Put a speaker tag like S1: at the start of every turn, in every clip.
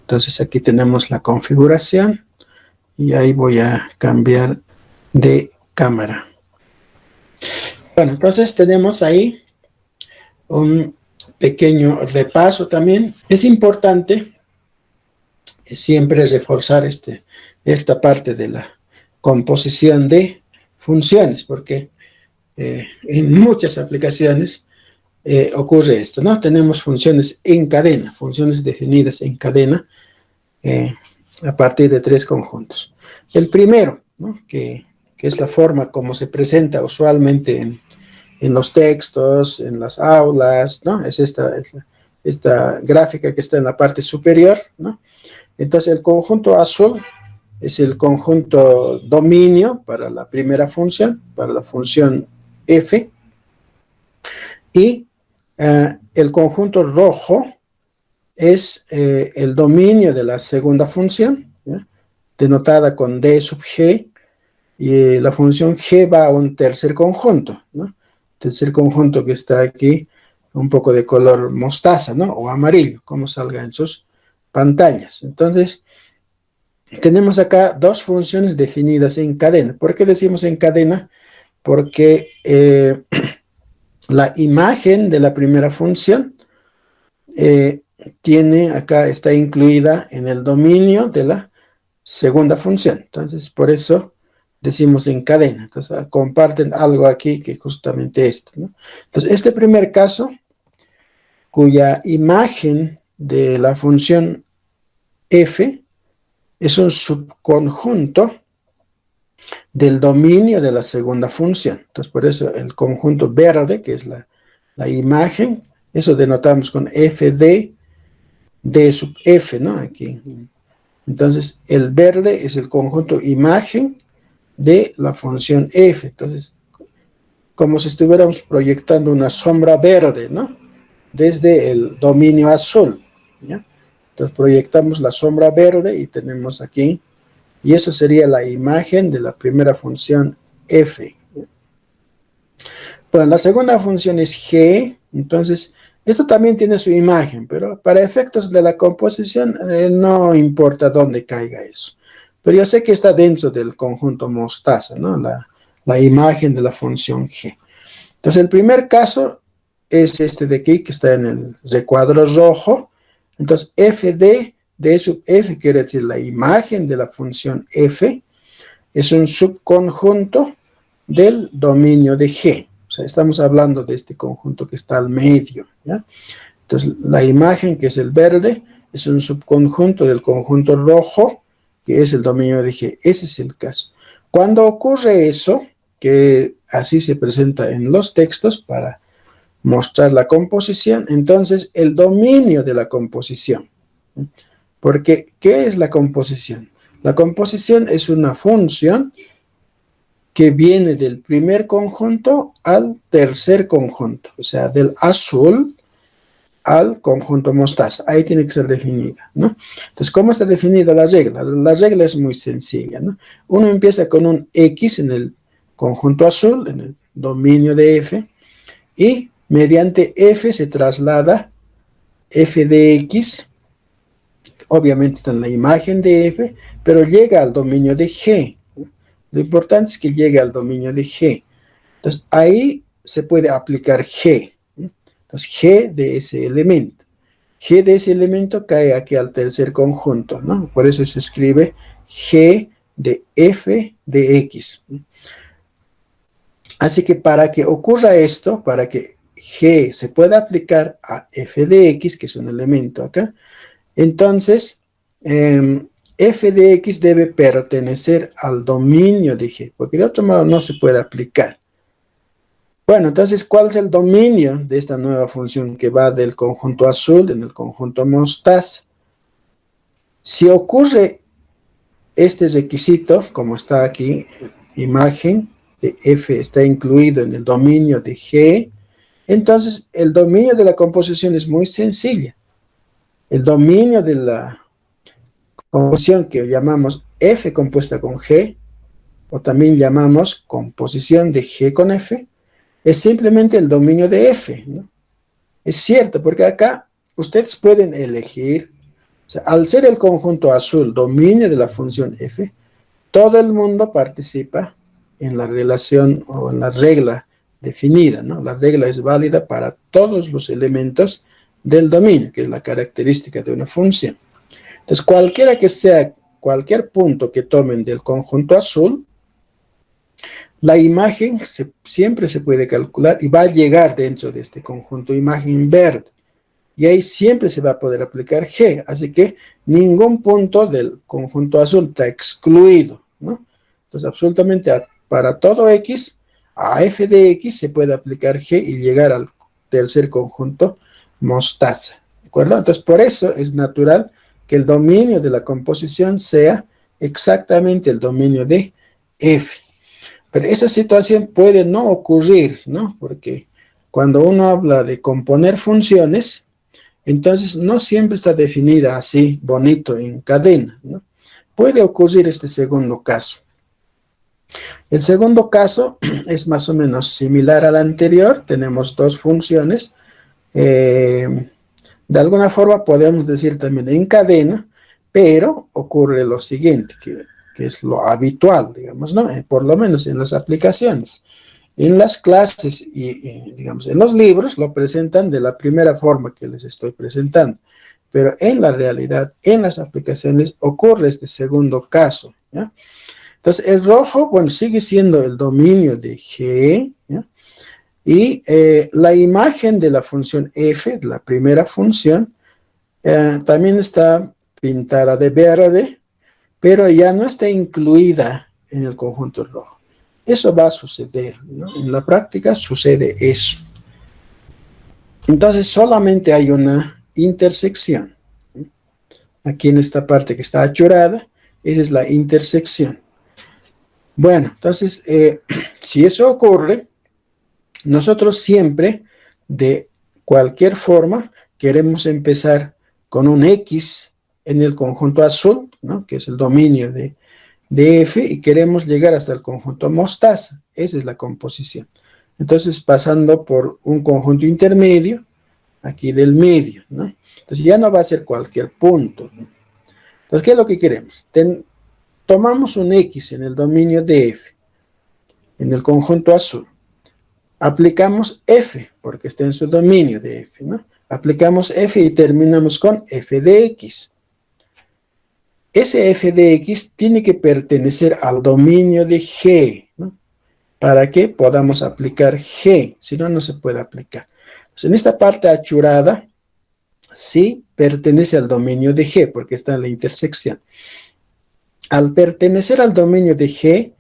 S1: Entonces aquí tenemos la configuración y ahí voy a cambiar de cámara. Bueno, entonces tenemos ahí un pequeño repaso también. Es importante siempre reforzar esta parte de la composición de funciones, porque en muchas aplicaciones ocurre esto, ¿no? Tenemos funciones en cadena, funciones definidas en cadena a partir de tres conjuntos. El primero, ¿no? que es la forma como se presenta usualmente en los textos, en las aulas, ¿no? Es esta gráfica que está en la parte superior, ¿no? Entonces el conjunto azul es el conjunto dominio para la primera función, para la función f, y el conjunto rojo es el dominio de la segunda función, ¿ya? Denotada con d sub g, y la función g va a un tercer conjunto, ¿no? Tercer conjunto que está aquí, un poco de color mostaza, ¿no? O amarillo, como salga en sus pantallas. Entonces, tenemos acá dos funciones definidas en cadena. ¿Por qué decimos en cadena? Porque la imagen de la primera función está incluida en el dominio de la segunda función. Entonces, por eso decimos en cadena. Entonces, comparten algo aquí que justamente esto, ¿no? Entonces, este primer caso, cuya imagen de la función f es un subconjunto del dominio de la segunda función. Entonces, por eso el conjunto verde, que es la imagen, eso denotamos con f de d sub f, ¿no? Aquí. Entonces, el verde es el conjunto imagen de la función f. Entonces, como si estuviéramos proyectando una sombra verde, ¿no? Desde el dominio azul, ¿ya? Entonces, proyectamos la sombra verde y tenemos aquí, y eso sería la imagen de la primera función f. Bueno, la segunda función es g, entonces esto también tiene su imagen, pero para efectos de la composición no importa dónde caiga eso. Pero yo sé que está dentro del conjunto mostaza, ¿no? La imagen de la función g. Entonces el primer caso es este de aquí, que está en el recuadro rojo. Entonces f de d sub f quiere decir la imagen de la función f es un subconjunto del dominio de g. O sea, estamos hablando de este conjunto que está al medio, ¿ya? Entonces, la imagen, que es el verde, es un subconjunto del conjunto rojo, que es el dominio de g. Ese es el caso. Cuando ocurre eso, que así se presenta en los textos para mostrar la composición, entonces el dominio de la composición. Porque, ¿qué es la composición? La composición es una función que viene del primer conjunto al tercer conjunto, o sea, del azul al conjunto mostaza. Ahí tiene que ser definida, ¿no? Entonces, ¿cómo está definida la regla? La regla es muy sencilla, ¿no? Uno empieza con un X en el conjunto azul, en el dominio de F, y mediante F se traslada F de X, obviamente está en la imagen de F, pero llega al dominio de G. Lo importante es que llegue al dominio de G. Entonces, ahí se puede aplicar G. Entonces, G de ese elemento. G de ese elemento cae aquí al tercer conjunto, ¿no? Por eso se escribe G de f de x. Así que para que ocurra esto, para que G se pueda aplicar a f de x, que es un elemento acá, entonces f de x debe pertenecer al dominio de G, porque de otro modo no se puede aplicar. Bueno, entonces, ¿cuál es el dominio de esta nueva función que va del conjunto azul en el conjunto mostaza? Si ocurre este requisito, como está aquí, imagen de f está incluido en el dominio de G, entonces el dominio de la composición es muy sencilla. El dominio de la composición que llamamos f compuesta con G, o también llamamos composición de G con F, es simplemente el dominio de f, ¿no? Es cierto, porque acá ustedes pueden elegir, o sea, al ser el conjunto azul dominio de la función f, todo el mundo participa en la relación o en la regla definida, ¿no? La regla es válida para todos los elementos del dominio, que es la característica de una función. Entonces, cualquiera que sea, cualquier punto que tomen del conjunto azul, la imagen siempre se puede calcular y va a llegar dentro de este conjunto imagen verde. Y ahí siempre se va a poder aplicar G. Así que ningún punto del conjunto azul está excluido, ¿no? Entonces, absolutamente para todo X, a f de X se puede aplicar G y llegar al tercer conjunto mostaza. ¿De acuerdo? Entonces, por eso es natural que el dominio de la composición sea exactamente el dominio de F. Pero esa situación puede no ocurrir, ¿no? Porque cuando uno habla de componer funciones, entonces no siempre está definida así, bonito, en cadena, ¿no? Puede ocurrir este segundo caso. El segundo caso es más o menos similar al anterior. Tenemos dos funciones. De alguna forma podemos decir también en cadena, pero ocurre lo siguiente, que es lo habitual, digamos, ¿no? Por lo menos en las aplicaciones. En las clases y, digamos, en los libros lo presentan de la primera forma que les estoy presentando, pero en la realidad, en las aplicaciones, ocurre este segundo caso, ¿ya? Entonces, el rojo, bueno, sigue siendo el dominio de G, ¿ya? Y la imagen de la función f, de la primera función, también está pintada de verde, pero ya no está incluida en el conjunto rojo. Eso va a suceder, ¿no? En la práctica sucede eso. Entonces solamente hay una intersección. Aquí en esta parte que está achurada, esa es la intersección. Bueno, entonces, si eso ocurre, nosotros siempre, de cualquier forma, queremos empezar con un X en el conjunto azul, ¿no? Que es el dominio de F, y queremos llegar hasta el conjunto mostaza. Esa es la composición. Entonces, pasando por un conjunto intermedio, aquí del medio, ¿no? Entonces, ya no va a ser cualquier punto, ¿no? Entonces, ¿qué es lo que queremos? Tomamos un X en el dominio de F, en el conjunto azul. Aplicamos F, porque está en su dominio de F, ¿no? Aplicamos F y terminamos con F de X. Ese f de x tiene que pertenecer al dominio de G, ¿no? Para que podamos aplicar G, si no, no se puede aplicar. Entonces, en esta parte achurada, sí pertenece al dominio de G, porque está en la intersección. Al pertenecer al dominio de G,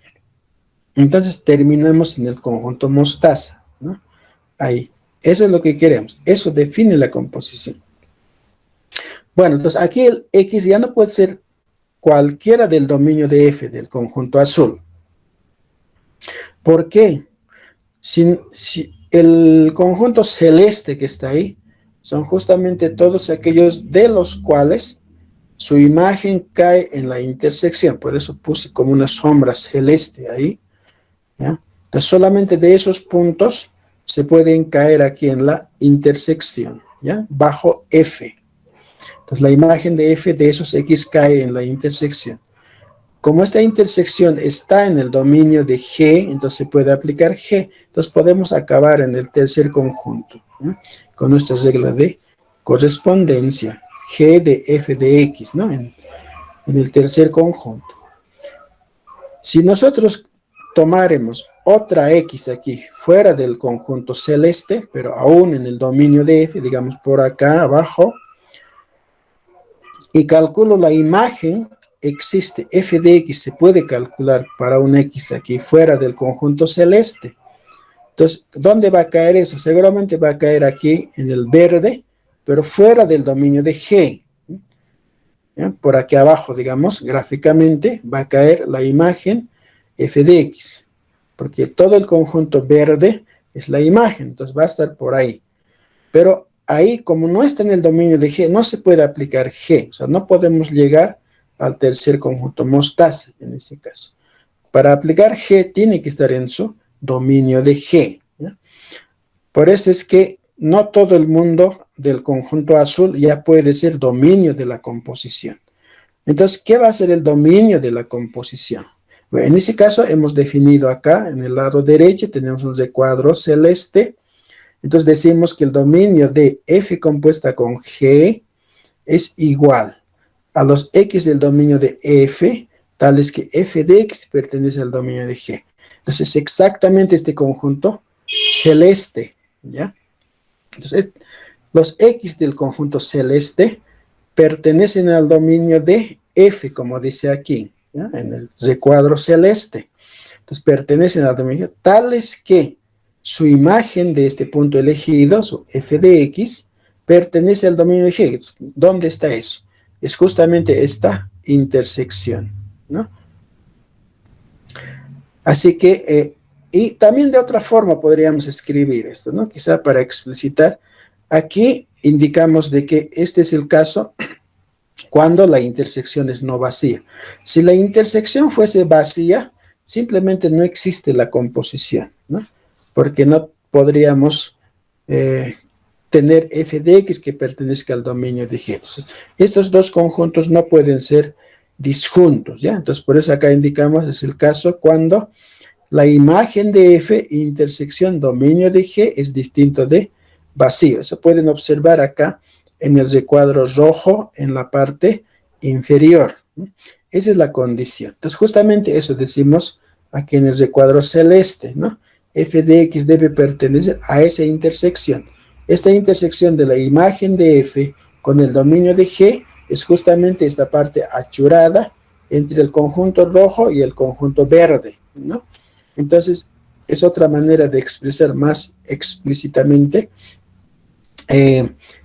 S1: entonces terminamos en el conjunto mostaza, ¿no? Ahí. Eso es lo que queremos. Eso define la composición. Bueno, entonces aquí el X ya no puede ser cualquiera del dominio de F del conjunto azul. ¿Por qué? Si el conjunto celeste que está ahí son justamente todos aquellos de los cuales su imagen cae en la intersección. Por eso puse como una sombra celeste ahí, ¿ya? Entonces solamente de esos puntos se pueden caer aquí en la intersección, ¿ya? Bajo F. Entonces la imagen de F de esos X cae en la intersección. Como esta intersección está en el dominio de G, entonces se puede aplicar G. Entonces podemos acabar en el tercer conjunto, ¿no? Con nuestra regla de correspondencia. G de F de X, ¿no? En el tercer conjunto. Si nosotros tomáramos otra X aquí, fuera del conjunto celeste, pero aún en el dominio de F, digamos por acá abajo, y calculo la imagen, existe f de x, se puede calcular para un x aquí fuera del conjunto celeste. Entonces, ¿dónde va a caer eso? Seguramente va a caer aquí en el verde, pero fuera del dominio de G. ¿Ya? Por aquí abajo, digamos, gráficamente, va a caer la imagen f de x, porque todo el conjunto verde es la imagen, entonces va a estar por ahí. Pero ahí, como no está en el dominio de G, no se puede aplicar G, o sea, no podemos llegar al tercer conjunto mostaza en este caso. Para aplicar G tiene que estar en su dominio de G, ¿ya? Por eso es que no todo el mundo del conjunto azul ya puede ser dominio de la composición. Entonces, ¿qué va a ser el dominio de la composición? Bueno, en ese caso hemos definido acá, en el lado derecho, tenemos un recuadro celeste. Entonces decimos que el dominio de F compuesta con G es igual a los X del dominio de F, tales que F de X pertenece al dominio de G. Entonces es exactamente este conjunto celeste, ¿ya? Entonces, los X del conjunto celeste pertenecen al dominio de F, como dice aquí, ¿ya? En el recuadro celeste. Entonces, pertenecen al dominio, tales que su imagen de este punto elegido, su F de X, pertenece al dominio de G. ¿Dónde está eso? Es justamente esta intersección, ¿no? Así que, y también de otra forma podríamos escribir esto, ¿no? Quizá para explicitar, aquí indicamos de que este es el caso cuando la intersección es no vacía. Si la intersección fuese vacía, simplemente no existe la composición, ¿no? Porque no podríamos tener f de x que pertenezca al dominio de G. Entonces, estos dos conjuntos no pueden ser disjuntos, ¿ya? Entonces, por eso acá indicamos, es el caso cuando la imagen de F intersección dominio de G es distinto de vacío. Eso pueden observar acá en el recuadro rojo en la parte inferior. Esa es la condición. Entonces, justamente eso decimos aquí en el recuadro celeste, ¿no? F de X debe pertenecer a esa intersección. Esta intersección de la imagen de F con el dominio de G es justamente esta parte achurada entre el conjunto rojo y el conjunto verde, ¿no? Entonces, es otra manera de expresar más explícitamente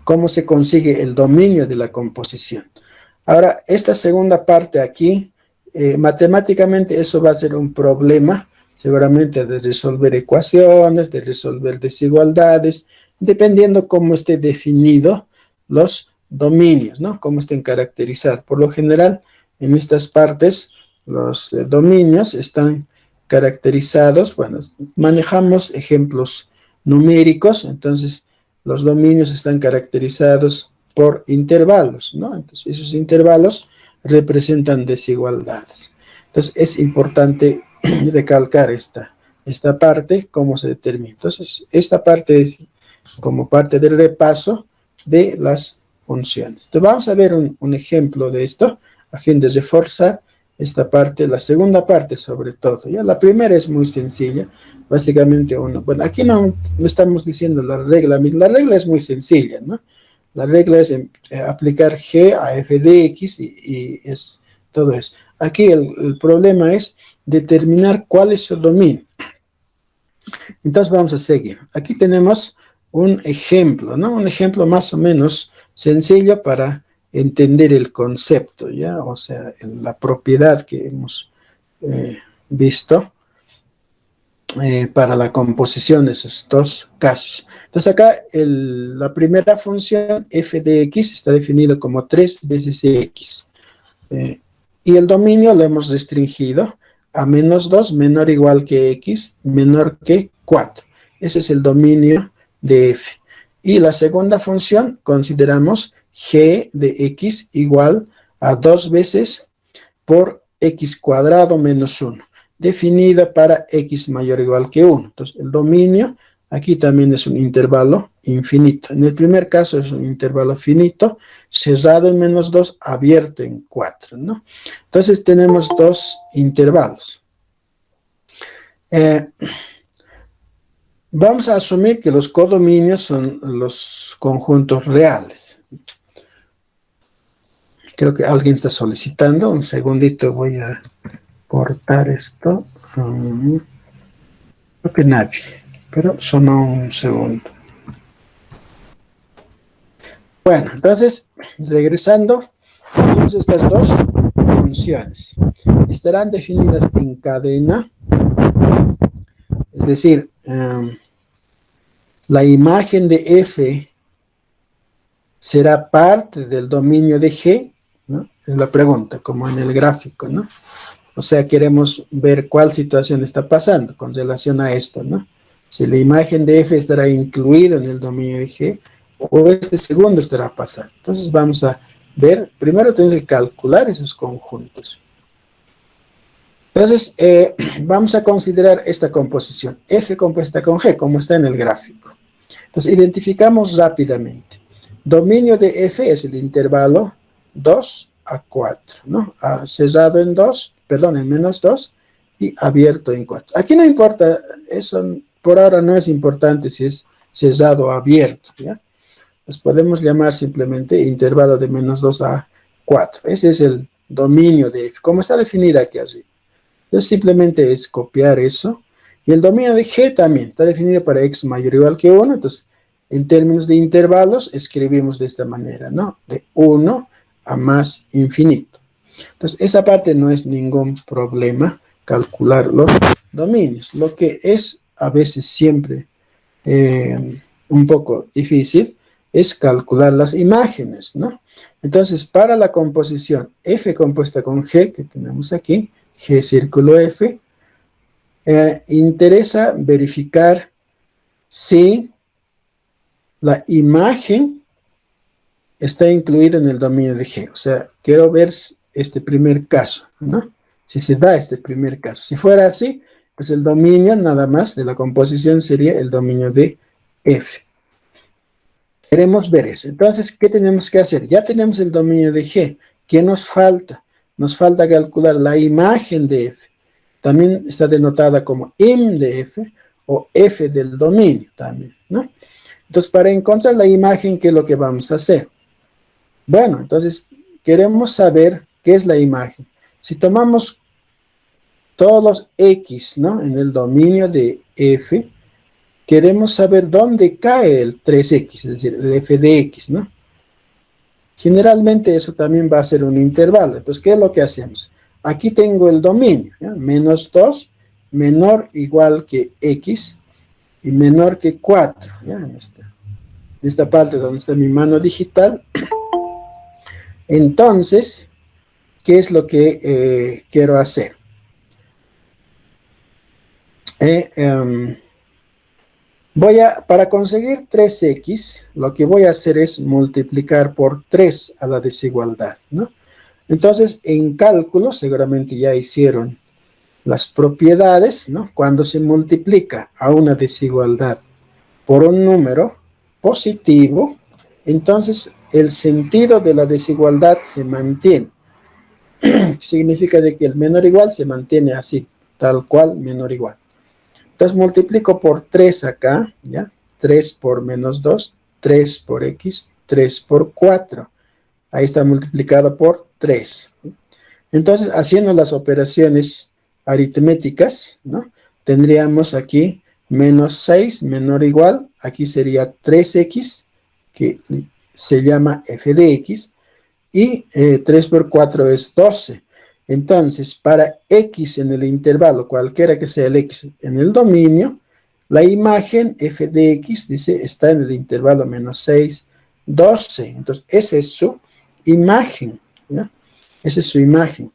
S1: cómo se consigue el dominio de la composición. Ahora, esta segunda parte aquí, matemáticamente eso va a ser un problema, seguramente de resolver ecuaciones, de resolver desigualdades, dependiendo cómo esté definido los dominios, ¿no? Cómo estén caracterizados. Por lo general, en estas partes, los dominios están caracterizados, bueno, manejamos ejemplos numéricos, entonces los dominios están caracterizados por intervalos, ¿no? Entonces, esos intervalos representan desigualdades. Entonces, es importante recalcar esta parte, cómo se determina. Entonces, esta parte es como parte del repaso de las funciones. Entonces, vamos a ver un ejemplo de esto, a fin de reforzar esta parte, la segunda parte sobre todo. ¿Ya? La primera es muy sencilla, básicamente bueno, aquí no estamos diciendo la regla es muy sencilla, ¿no? La regla es aplicar G a f de x y es todo eso. Aquí el problema es determinar cuál es su dominio. Entonces vamos a seguir. Aquí tenemos un ejemplo, ¿no? Un ejemplo más o menos sencillo para entender el concepto, ¿ya? O sea, la propiedad que hemos visto para la composición de esos dos casos. Entonces acá la primera función f de x está definido como 3 veces x. Y el dominio lo hemos restringido a menos 2 menor o igual que x menor que 4. Ese es el dominio de f. Y la segunda función consideramos g de x igual a 2 veces por x cuadrado menos 1, definida para x mayor o igual que 1. Entonces, el dominio aquí también es un intervalo infinito. En el primer caso es un intervalo finito, cerrado en menos 2, abierto en 4, ¿no? Entonces, tenemos dos intervalos. Vamos a asumir que los codominios son los conjuntos reales. Creo que alguien está solicitando. Un segundito, voy a cortar esto. Creo que nadie, pero sonó un segundo. Bueno, entonces, regresando, tenemos estas dos funciones. Estarán definidas en cadena, es decir, la imagen de f será parte del dominio de G, ¿no? Es la pregunta, como en el gráfico, ¿no? O sea, queremos ver cuál situación está pasando con relación a esto, ¿no? si la imagen de F estará incluida en el dominio de G o este segundo estará pasando. Entonces vamos a ver, primero tenemos que calcular esos conjuntos. Entonces vamos a considerar esta composición, F compuesta con G, como está en el gráfico. Entonces identificamos rápidamente. Dominio de F es el intervalo 2 a 4, ¿no? Cerrado en 2, perdón, en menos 2 y abierto en 4. Aquí no importa, eso por ahora no es importante si es cerrado o abierto, ¿ya? Pues podemos llamar simplemente intervalo de menos 2 a 4. Ese es el dominio de F, como está definida aquí arriba. Entonces simplemente es copiar eso. Y el dominio de G también está definido para x mayor o igual que 1. Entonces, en términos de intervalos, escribimos de esta manera, ¿no? De 1 a más infinito. Entonces, esa parte no es ningún problema, calcular los dominios. Lo que es a veces siempre un poco difícil es calcular las imágenes, ¿no? Entonces, para la composición F compuesta con G, que tenemos aquí, G círculo F, interesa verificar si la imagen está incluida en el dominio de G. O sea, quiero ver este primer caso, ¿no? Si se da este primer caso. Si fuera así, pues el dominio nada más de la composición sería el dominio de F. Queremos ver eso. Entonces, ¿qué tenemos que hacer? Ya tenemos el dominio de G. ¿Qué nos falta? Nos falta calcular la imagen de F. También está denotada como im de F o F del dominio también, ¿no? Entonces, para encontrar la imagen, ¿qué es lo que vamos a hacer? Bueno, entonces, queremos saber qué es la imagen. Si tomamos todos los X, ¿no? En el dominio de F, queremos saber dónde cae el 3X, es decir, el F de X, ¿no? Generalmente eso también va a ser un intervalo. Entonces, ¿qué es lo que hacemos? Aquí tengo el dominio, ¿ya? Menos 2, menor o igual que X y menor que 4, ¿ya? En esta parte donde está mi mano digital. Entonces, ¿qué es lo que quiero hacer? Para conseguir 3x, lo que voy a hacer es multiplicar por 3 a la desigualdad, ¿no? Entonces, en cálculo, seguramente ya hicieron las propiedades, ¿no? Cuando se multiplica a una desigualdad por un número positivo, entonces el sentido de la desigualdad se mantiene. Significa de que el menor igual se mantiene así, tal cual, menor igual. Entonces multiplico por 3 acá, ¿ya? 3 por menos 2, 3 por x, 3 por 4. Ahí está multiplicado por 3. Entonces, haciendo las operaciones aritméticas, ¿no? Tendríamos aquí menos 6 menor o igual, aquí sería 3x, que se llama f de x, y 3 por 4 es 12. Entonces, para x en el intervalo, cualquiera que sea el x en el dominio, la imagen f de x, dice, está en el intervalo menos 6, 12. Entonces, esa es su imagen, ¿ya? Esa es su imagen.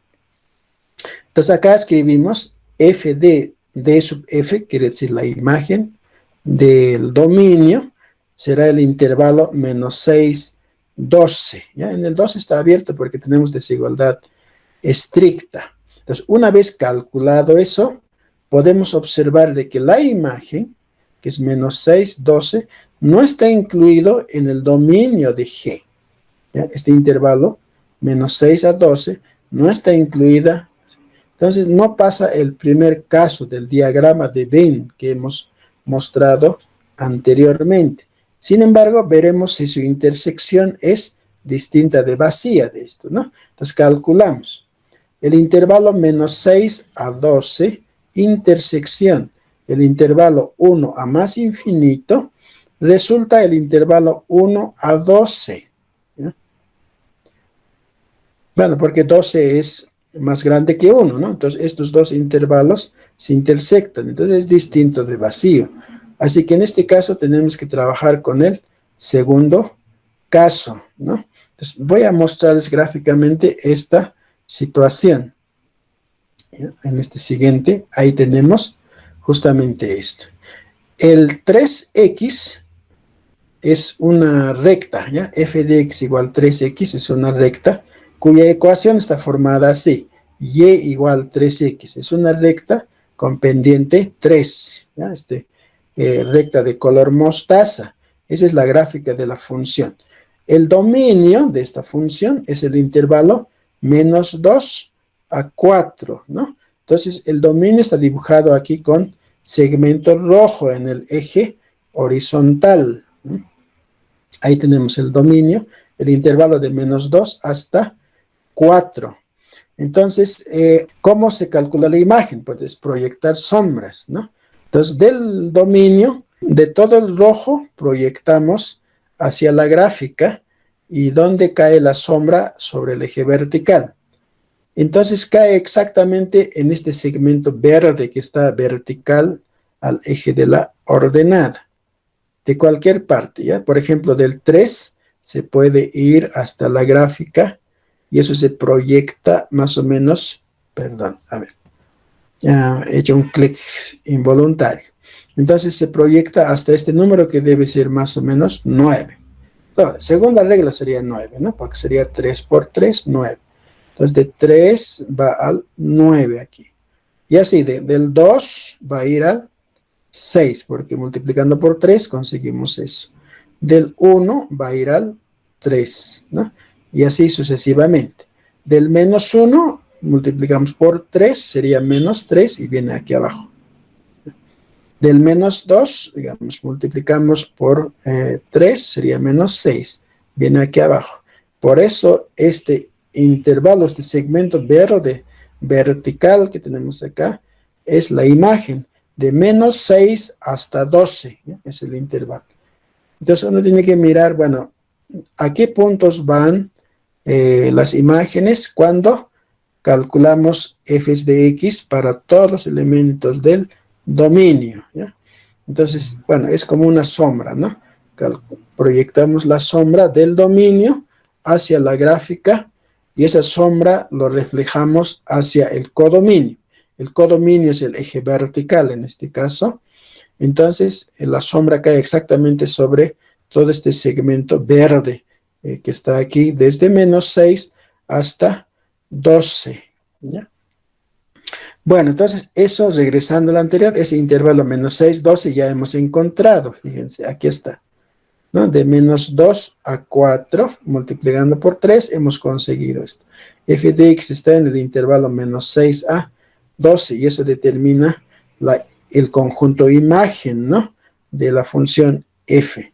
S1: Entonces, acá escribimos f de d sub f, quiere decir la imagen del dominio, será el intervalo menos 6, 12. ¿Ya? En el 12 está abierto porque tenemos desigualdad estricta. Entonces, una vez calculado eso, podemos observar de que la imagen, que es menos 6, 12, no está incluido en el dominio de G. ¿Ya? Este intervalo, menos 6 a 12, no está incluida. Entonces, no pasa el primer caso del diagrama de Venn que hemos mostrado anteriormente. Sin embargo, veremos si su intersección es distinta de vacía de esto, ¿no? Entonces, calculamos. El intervalo menos 6 a 12, intersección. El intervalo 1 a más infinito, resulta el intervalo 1 a 12. ¿Ya? Bueno, porque 12 es más grande que 1, ¿no? Entonces, estos dos intervalos se intersectan. Entonces, es distinto de vacío. Así que en este caso tenemos que trabajar con el segundo caso, ¿no? Entonces, voy a mostrarles gráficamente esta situación. En este siguiente, ahí tenemos justamente esto. El 3x es una recta, ¿ya? F de x igual 3x es una recta cuya ecuación está formada así. Y igual 3x es una recta con pendiente 3, ¿ya? Recta de color mostaza. Esa es la gráfica de la función. El dominio de esta función es el intervalo menos 2 a 4, ¿no? Entonces, el dominio está dibujado aquí con segmento rojo en el eje horizontal, ¿no? Ahí tenemos el dominio, el intervalo de menos 2 hasta 4. Entonces, ¿cómo se calcula la imagen? Pues es proyectar sombras, ¿no? Entonces, del dominio, de todo el rojo, proyectamos hacia la gráfica y donde cae la sombra sobre el eje vertical. Entonces, cae exactamente en este segmento verde que está vertical al eje de la ordenada, de cualquier parte, ¿ya? Por ejemplo, del 3 se puede ir hasta la gráfica y eso se proyecta más o menos, perdón, a ver, ya he hecho un clic involuntario. Entonces se proyecta hasta este número que debe ser más o menos 9. Entonces, segunda regla sería 9, ¿no? Porque sería 3 por 3, 9. Entonces de 3 va al 9 aquí. Y así, del 2 va a ir al 6, porque multiplicando por 3 conseguimos eso. Del 1 va a ir al 3, ¿no? Y así sucesivamente. Del menos 1 multiplicamos por 3, sería menos 3 y viene aquí abajo. Del menos 2, digamos, multiplicamos por 3, sería menos 6, viene aquí abajo. Por eso este intervalo, este segmento verde vertical que tenemos acá, es la imagen de menos 6 hasta 12, ¿ya? Es el intervalo. Entonces uno tiene que mirar, bueno, a qué puntos van las imágenes cuando calculamos f de x para todos los elementos del dominio, ¿ya? Entonces, bueno, es como una sombra, ¿no? Proyectamos la sombra del dominio hacia la gráfica y esa sombra lo reflejamos hacia el codominio. El codominio es el eje vertical en este caso. Entonces, la sombra cae exactamente sobre todo este segmento verde que está aquí desde menos 6 hasta 12, ¿ya? Bueno, entonces eso, regresando al anterior, ese intervalo menos 6, 12 ya hemos encontrado. Fíjense, aquí está, ¿no? De menos 2 a 4, multiplicando por 3, hemos conseguido esto. F de x está en el intervalo menos 6 a 12 y eso determina el conjunto imagen, ¿no? De la función f.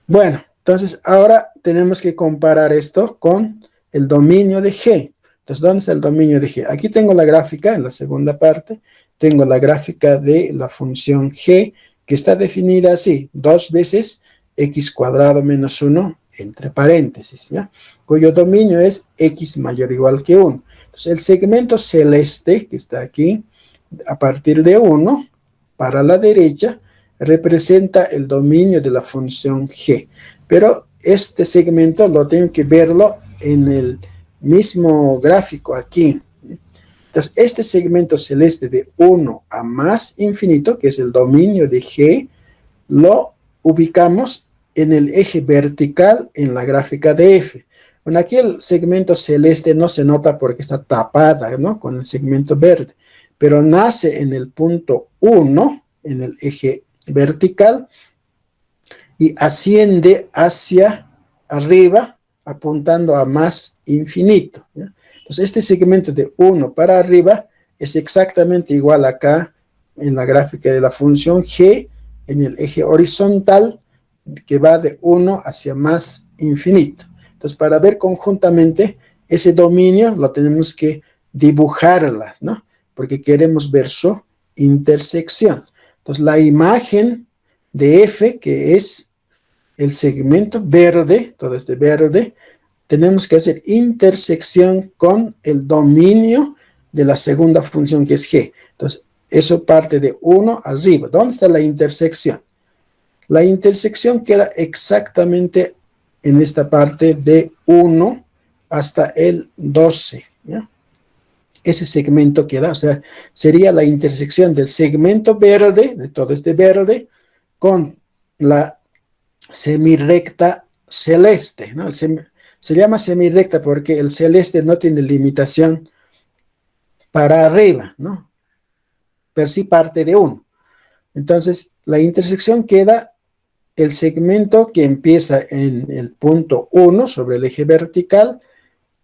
S1: Bueno, entonces ahora tenemos que comparar esto con el dominio de G. Entonces, ¿dónde está el dominio de G? Aquí tengo la gráfica en la segunda parte. Tengo la gráfica de la función G que está definida así, 2 veces x cuadrado menos 1 entre paréntesis, ¿ya? Cuyo dominio es x mayor o igual que 1. Entonces, el segmento celeste que está aquí, a partir de 1 para la derecha, representa el dominio de la función G. Pero este segmento lo tengo que verlo en el mismo gráfico aquí. Entonces, este segmento celeste de 1 a más infinito, que es el dominio de G, lo ubicamos en el eje vertical en la gráfica de F. Bueno, aquí el segmento celeste no se nota porque está tapada, ¿no? Con el segmento verde, pero nace en el punto 1, en el eje vertical, y asciende hacia arriba, apuntando a más infinito, ¿ya? Entonces, este segmento de 1 para arriba es exactamente igual acá en la gráfica de la función G, en el eje horizontal, que va de 1 hacia más infinito. Entonces, para ver conjuntamente ese dominio, lo tenemos que dibujarla, ¿no? Porque queremos ver su intersección. Entonces, la imagen de F, que es el segmento verde, todo este verde, tenemos que hacer intersección con el dominio de la segunda función que es G. Entonces, eso parte de 1 arriba. ¿Dónde está la intersección? La intersección queda exactamente en esta parte de 1 hasta el 12, ¿ya? ese segmento queda, o sea, sería la intersección del segmento verde, de todo este verde, con la semirrecta celeste, ¿no? Se llama semirrecta porque el celeste no tiene limitación para arriba, ¿no? Per sí parte de 1. Entonces, la intersección queda el segmento que empieza en el punto 1 sobre el eje vertical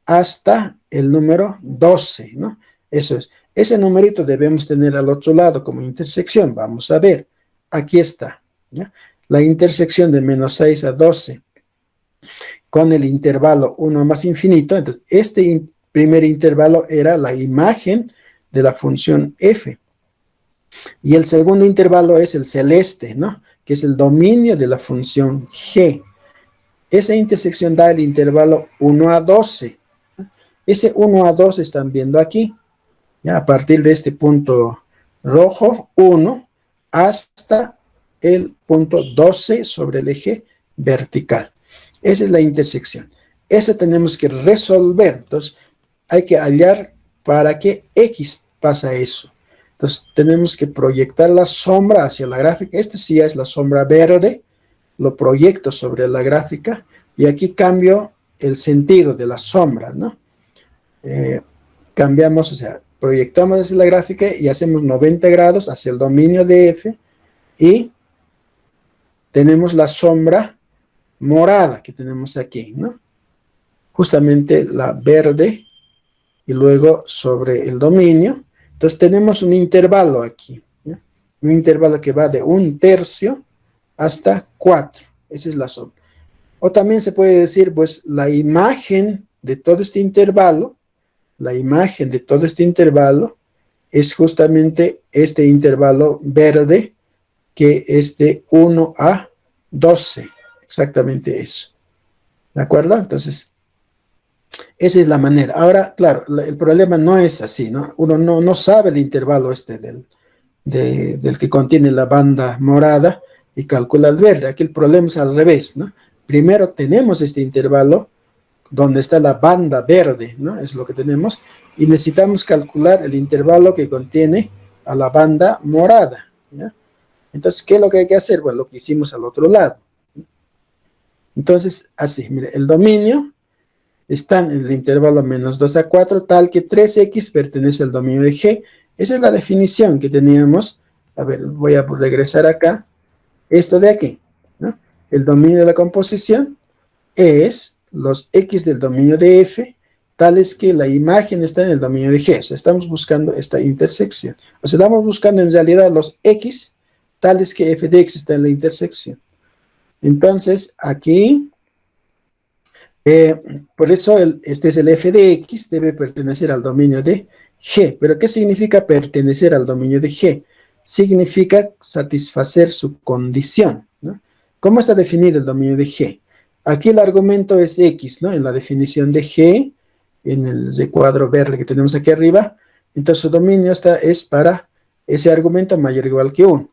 S1: hasta el número 12, ¿no? Eso es. Ese numerito debemos tener al otro lado como intersección. Vamos a ver. Aquí está, ¿ya? La intersección de menos 6 a 12 con el intervalo 1 más infinito. Entonces, este primer intervalo era la imagen de la función f. Y el segundo intervalo es el celeste, ¿no? Que es el dominio de la función g. Esa intersección da el intervalo 1 a 12. Ese 1 a 12 están viendo aquí, ¿ya? A partir de este punto rojo, 1, hasta el punto 12 sobre el eje vertical. Esa es la intersección. Esa tenemos que resolver. Entonces, hay que hallar para qué x pasa eso. Entonces, tenemos que proyectar la sombra hacia la gráfica. Esta sí es la sombra verde. Lo proyecto sobre la gráfica. Y aquí cambio el sentido de la sombra, ¿no? Cambiamos, o sea, proyectamos hacia la gráfica y hacemos 90 grados hacia el dominio de f. Y tenemos la sombra morada que tenemos aquí, ¿no? Justamente la verde y luego sobre el dominio. Entonces tenemos un intervalo aquí, ¿ya? Un intervalo que va de 1/3 hasta 4. Esa es la sombra. O también se puede decir, pues, la imagen de todo este intervalo, es justamente este intervalo verde que es de 1 a 12. Exactamente eso. ¿De acuerdo? Entonces, esa es la manera. Ahora, claro, el problema no es así, ¿no? Uno no sabe el intervalo este del que contiene la banda morada y calcula el verde. Aquí el problema es al revés, ¿no? Primero tenemos este intervalo donde está la banda verde, ¿no? Es lo que tenemos. Y necesitamos calcular el intervalo que contiene a la banda morada, ¿ya? Entonces, ¿qué es lo que hay que hacer? Bueno, lo que hicimos al otro lado. Entonces, así, mire, el dominio está en el intervalo menos 2 a 4, tal que 3x pertenece al dominio de G. Esa es la definición que teníamos. A ver, voy a regresar acá. Esto de aquí, ¿no? El dominio de la composición es los x del dominio de f, tales que la imagen está en el dominio de G. O sea, estamos buscando esta intersección. O sea, estamos buscando en realidad los x, tales que f de x está en la intersección. Entonces, aquí, por eso este es el f de x, debe pertenecer al dominio de G. ¿Pero qué significa pertenecer al dominio de G? Significa satisfacer su condición, ¿no? ¿Cómo está definido el dominio de G? Aquí el argumento es x, ¿no? En la definición de G, en el recuadro verde que tenemos aquí arriba, entonces su dominio es para ese argumento mayor o igual que 1.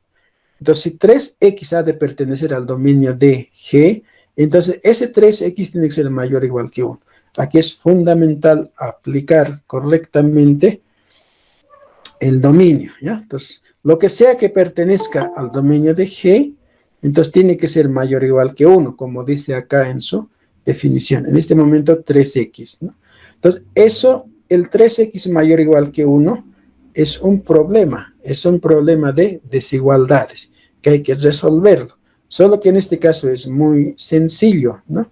S1: Entonces, si 3x ha de pertenecer al dominio de G, entonces ese 3x tiene que ser mayor o igual que 1. Aquí es fundamental aplicar correctamente el dominio, ¿ya? Entonces, lo que sea que pertenezca al dominio de G, entonces tiene que ser mayor o igual que 1, como dice acá en su definición. En este momento, 3x, ¿no? Entonces, el 3x mayor o igual que 1, es un problema de desigualdades que hay que resolverlo. Solo que en este caso es muy sencillo, ¿no?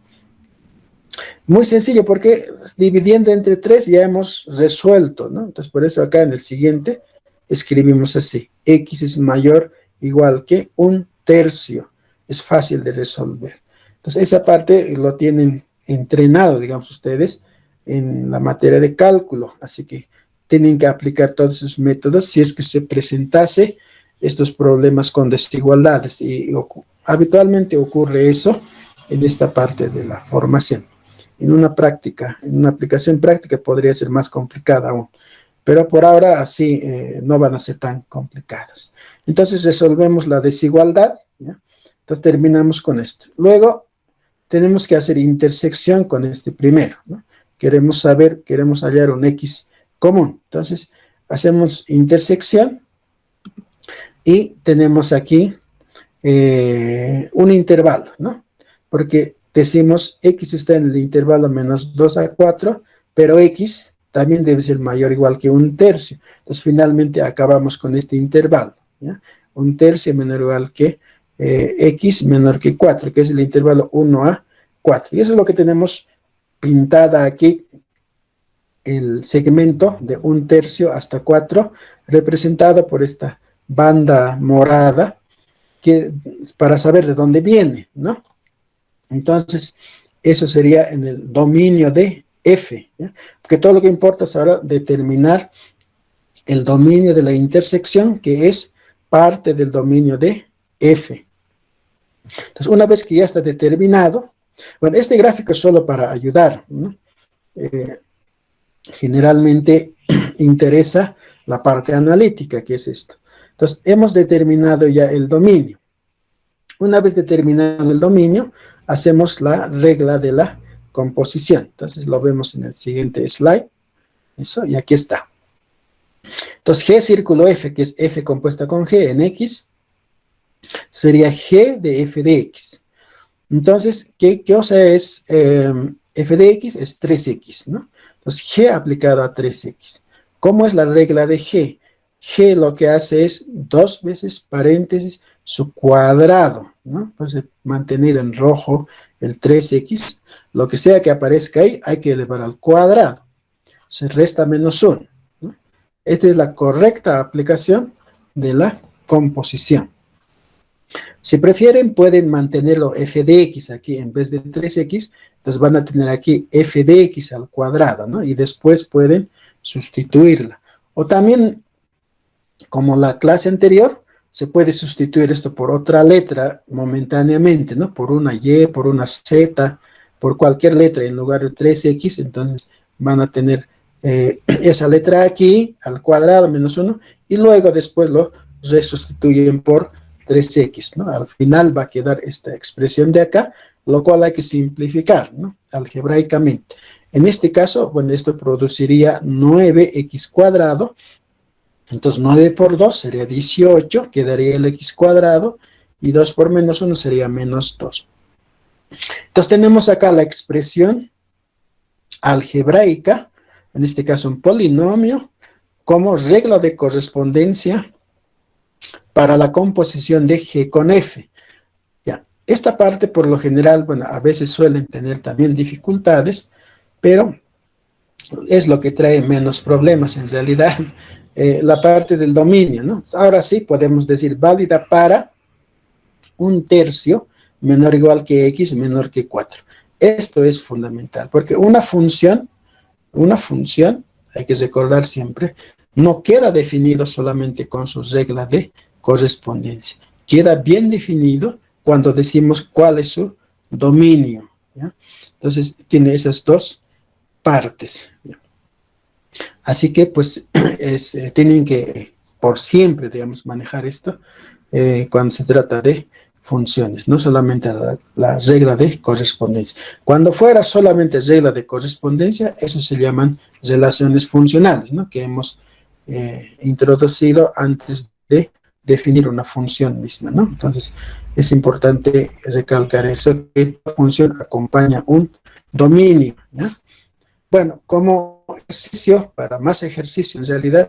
S1: Muy sencillo porque dividiendo entre 3 ya hemos resuelto, ¿no? Entonces, por eso acá en el siguiente escribimos así: x es mayor o igual que 1/3. Es fácil de resolver. Entonces, esa parte lo tienen entrenado, digamos ustedes, en la materia de cálculo. Así que tienen que aplicar todos esos métodos si es que se presentase estos problemas con desigualdades. Y habitualmente ocurre eso en esta parte de la formación. En una aplicación práctica podría ser más complicada aún. Pero por ahora así no van a ser tan complicadas. Entonces resolvemos la desigualdad, ¿ya? Entonces terminamos con esto. Luego tenemos que hacer intersección con este primero, ¿no? Queremos hallar un x común. Entonces, hacemos intersección y tenemos aquí un intervalo, ¿no? Porque decimos x está en el intervalo menos 2 a 4, pero x también debe ser mayor o igual que 1/3. Entonces, finalmente acabamos con este intervalo, ¿ya? 1/3 menor o igual que x menor que 4, que es el intervalo 1 a 4. Y eso es lo que tenemos pintada aquí, el segmento de 1/3 hasta 4, representado por esta banda morada, que, para saber de dónde viene, ¿no? Entonces, eso sería en el dominio de F, ¿ya? Porque todo lo que importa es ahora determinar el dominio de la intersección, que es parte del dominio de F. Entonces, una vez que ya está determinado, bueno, este gráfico es solo para ayudar, ¿no? Generalmente interesa la parte analítica, que es esto. Entonces, hemos determinado ya el dominio. Una vez determinado el dominio, hacemos la regla de la composición. Entonces, lo vemos en el siguiente slide. Eso, y aquí está. Entonces, G círculo F, que es F compuesta con G en X, sería G de F de X. Entonces, ¿qué cosa es F de X? Es 3X, ¿no? Entonces, G aplicado a 3X. ¿Cómo es la regla de G? G lo que hace es 2 veces paréntesis su cuadrado, ¿no? Pues mantenido en rojo el 3X. Lo que sea que aparezca ahí, hay que elevar al cuadrado. Se resta menos 1, ¿no? Esta es la correcta aplicación de la composición. Si prefieren, pueden mantenerlo f de x aquí en vez de 3x, entonces van a tener aquí f de x al cuadrado, ¿no? Y después pueden sustituirla. O también, como la clase anterior, se puede sustituir esto por otra letra momentáneamente, ¿no? Por una y, por una z, por cualquier letra en lugar de 3x, entonces van a tener esa letra aquí al cuadrado menos 1, y luego después lo resustituyen por 3x, ¿no? Al final va a quedar esta expresión de acá, lo cual hay que simplificar, ¿no? Algebraicamente. En este caso, bueno, esto produciría 9x cuadrado, entonces 9 por 2 sería 18, quedaría el x cuadrado, y 2 por menos 1 sería menos 2. Entonces tenemos acá la expresión algebraica, en este caso un polinomio, como regla de correspondencia para la composición de G con F. Ya, esta parte por lo general, bueno, a veces suelen tener también dificultades, pero es lo que trae menos problemas en realidad, la parte del dominio, ¿no? Ahora sí podemos decir válida para 1/3 menor o igual que x menor que 4. Esto es fundamental, porque una función, hay que recordar siempre, no queda definido solamente con sus reglas de correspondencia. Queda bien definido cuando decimos cuál es su dominio, ¿ya? Entonces, tiene esas dos partes, ¿ya? Así que, pues, tienen que, por siempre, digamos, manejar esto cuando se trata de funciones, no solamente la regla de correspondencia. Cuando fuera solamente regla de correspondencia, eso se llaman relaciones funcionales, ¿no? Que hemos introducido antes de definir una función misma, ¿no? Entonces, es importante recalcar eso, que la función acompaña un dominio, ¿no? Bueno, como ejercicio, para más ejercicio, en realidad,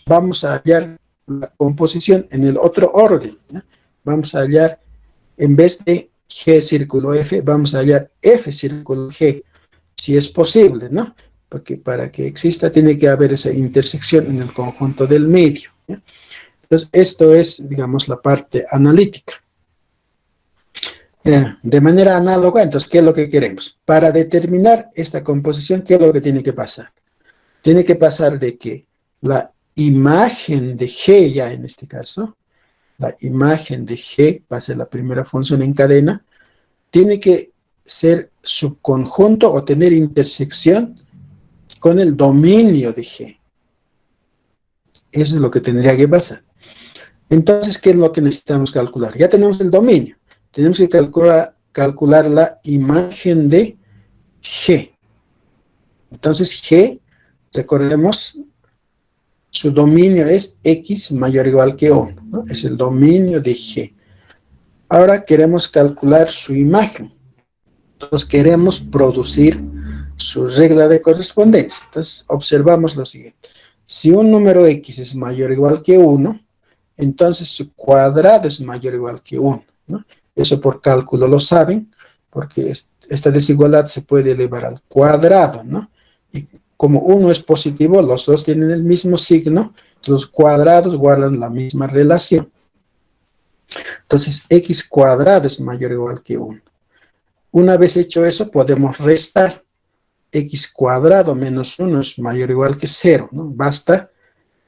S1: vamos a hallar la composición en el otro orden, ¿no? Vamos a hallar, en vez de G círculo F, vamos a hallar F círculo G, si es posible, ¿no? Porque para que exista tiene que haber esa intersección en el conjunto del medio, ¿ya? Entonces, esto es, digamos, la parte analítica. De manera análoga, entonces, ¿qué es lo que queremos? Para determinar esta composición, ¿qué es lo que tiene que pasar? Tiene que pasar de que la imagen de G, ya en este caso, la imagen de G va a ser la primera función en cadena, tiene que ser subconjunto o tener intersección con el dominio de G. Eso es lo que tendría que pasar. Entonces, ¿qué es lo que necesitamos calcular? Ya tenemos el dominio. Tenemos que calcular la imagen de G. Entonces, G, recordemos, su dominio es x mayor o igual que 1, ¿no? Es el dominio de G. Ahora queremos calcular su imagen. Entonces queremos producir su regla de correspondencia. Entonces observamos lo siguiente. Si un número x es mayor o igual que 1, entonces su cuadrado es mayor o igual que 1, ¿no? Eso por cálculo lo saben, porque esta desigualdad se puede elevar al cuadrado, ¿no? Y como uno es positivo, los dos tienen el mismo signo, los cuadrados guardan la misma relación. Entonces, x cuadrado es mayor o igual que 1. Una vez hecho eso, podemos restar. X cuadrado menos 1 es mayor o igual que 0, ¿no? Basta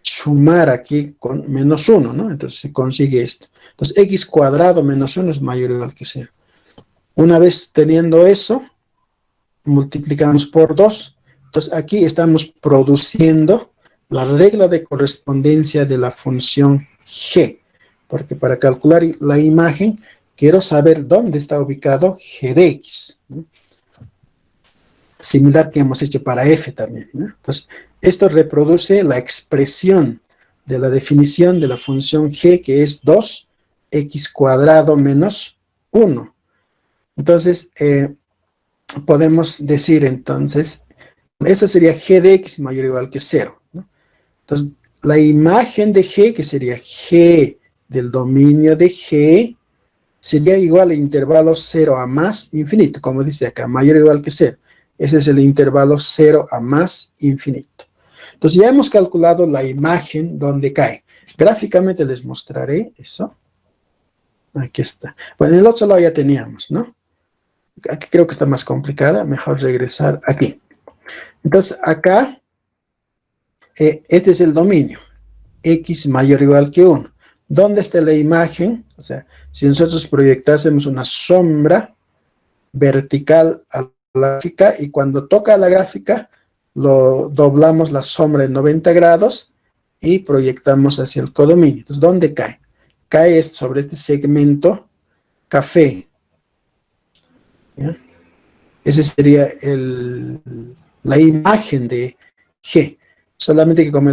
S1: sumar aquí con menos 1, ¿no? Entonces se consigue esto. Entonces, x cuadrado menos 1 es mayor o igual que 0. Una vez teniendo eso, multiplicamos por 2. Entonces, aquí estamos produciendo la regla de correspondencia de la función g. Porque para calcular la imagen, quiero saber dónde está ubicado g de x, ¿no? Similar que hemos hecho para f también, ¿no? Entonces, esto reproduce la expresión de la definición de la función g, que es 2x cuadrado menos 1. Entonces, podemos decir entonces, esto sería g de x mayor o igual que 0, ¿no? Entonces, la imagen de g, que sería g del dominio de g, sería igual al intervalo 0 a más infinito, como dice acá, mayor o igual que 0. Ese es el intervalo 0 a más infinito. Entonces ya hemos calculado la imagen donde cae. Gráficamente les mostraré eso. Aquí está. Bueno, en el otro lado ya teníamos, ¿no? Aquí creo que está más complicada. Mejor regresar aquí. Entonces acá, este es el dominio. X mayor o igual que 1. ¿Dónde está la imagen? O sea, si nosotros proyectásemos una sombra vertical a la gráfica y cuando toca la gráfica, lo doblamos la sombra en 90 grados y proyectamos hacia el codominio. Entonces, ¿dónde cae? Cae sobre este segmento café. ¿Ya? Ese sería la imagen de G. Solamente que como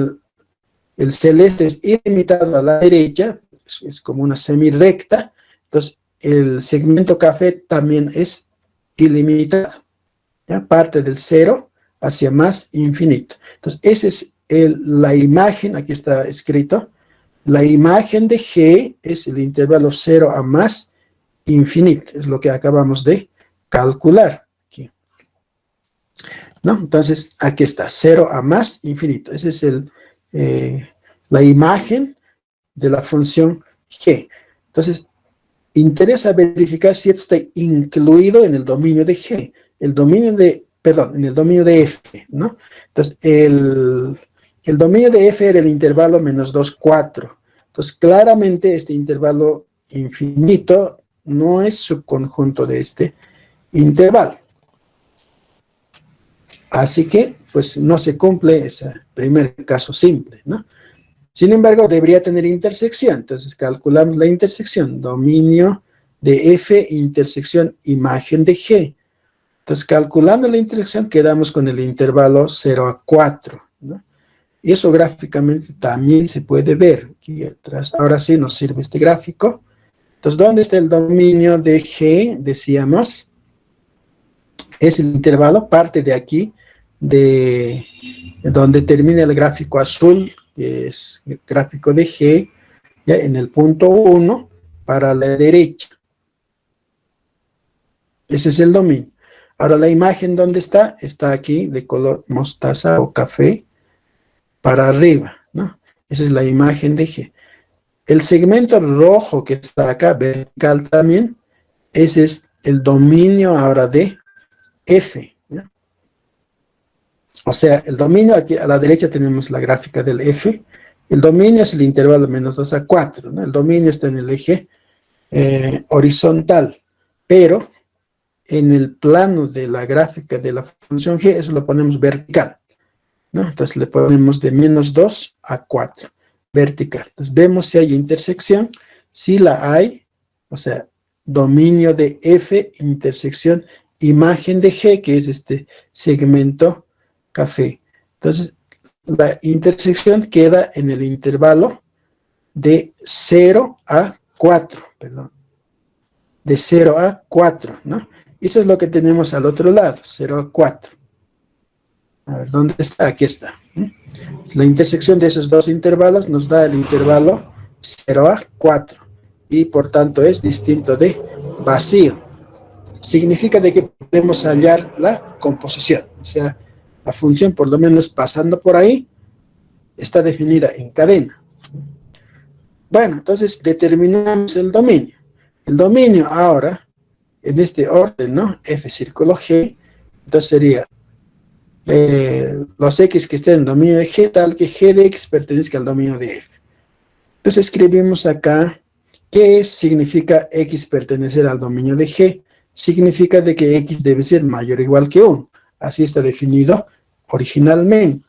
S1: el celeste es ilimitado a la derecha, es como una semirecta, entonces el segmento café también es ilimitado, ¿ya? Parte del 0 hacia más infinito. Entonces, esa es la imagen, aquí está escrito, la imagen de G es el intervalo 0 a más infinito, es lo que acabamos de calcular aquí, ¿no? Entonces, aquí está, 0 a más infinito, ese es la imagen de la función G. Entonces, interesa verificar si esto está incluido en el dominio de G, en el dominio de F, ¿no? Entonces, el dominio de F era el intervalo menos 2, 4. Entonces, claramente este intervalo infinito no es subconjunto de este intervalo. Así que, pues, no se cumple ese primer caso simple, ¿no? Sin embargo, debería tener intersección. Entonces, calculamos la intersección, dominio de F, intersección, imagen de G. Entonces, calculando la intersección, quedamos con el intervalo 0 a 4, ¿no? Y eso gráficamente también se puede ver. Aquí atrás, ahora sí nos sirve este gráfico. Entonces, ¿dónde está el dominio de G? Decíamos, es el intervalo, parte de aquí, de donde termina el gráfico azul, que es el gráfico de G, ya en el punto 1 para la derecha. Ese es el dominio. Ahora la imagen, ¿dónde está? Está aquí de color mostaza o café para arriba, ¿no? Esa es la imagen de G. El segmento rojo que está acá, vertical también, ese es el dominio ahora de F, ¿ya? O sea, el dominio, aquí a la derecha tenemos la gráfica del F. El dominio es el intervalo menos 2 a 4, ¿no? El dominio está en el eje horizontal, pero en el plano de la gráfica de la función G, eso lo ponemos vertical, ¿no? Entonces le ponemos de menos 2 a 4, vertical. Entonces vemos si hay intersección. Si la hay, o sea, dominio de F, intersección, imagen de G, que es este segmento café. Entonces, la intersección queda en el intervalo de 0 a 4, perdón, de 0 a 4, ¿no? Eso es lo que tenemos al otro lado, 0 a 4. A ver, ¿dónde está? Aquí está. La intersección de esos dos intervalos nos da el intervalo 0 a 4 y por tanto es distinto de vacío. Significa de que podemos hallar la composición, o sea, la función por lo menos pasando por ahí está definida en cadena. Bueno, entonces determinamos el dominio. El dominio ahora, en este orden, ¿no? F círculo G, entonces sería los X que estén en el dominio de G, tal que G de X pertenezca al dominio de F. Entonces escribimos acá, ¿qué significa X pertenecer al dominio de G? Significa de que X debe ser mayor o igual que 1. Así está definido originalmente.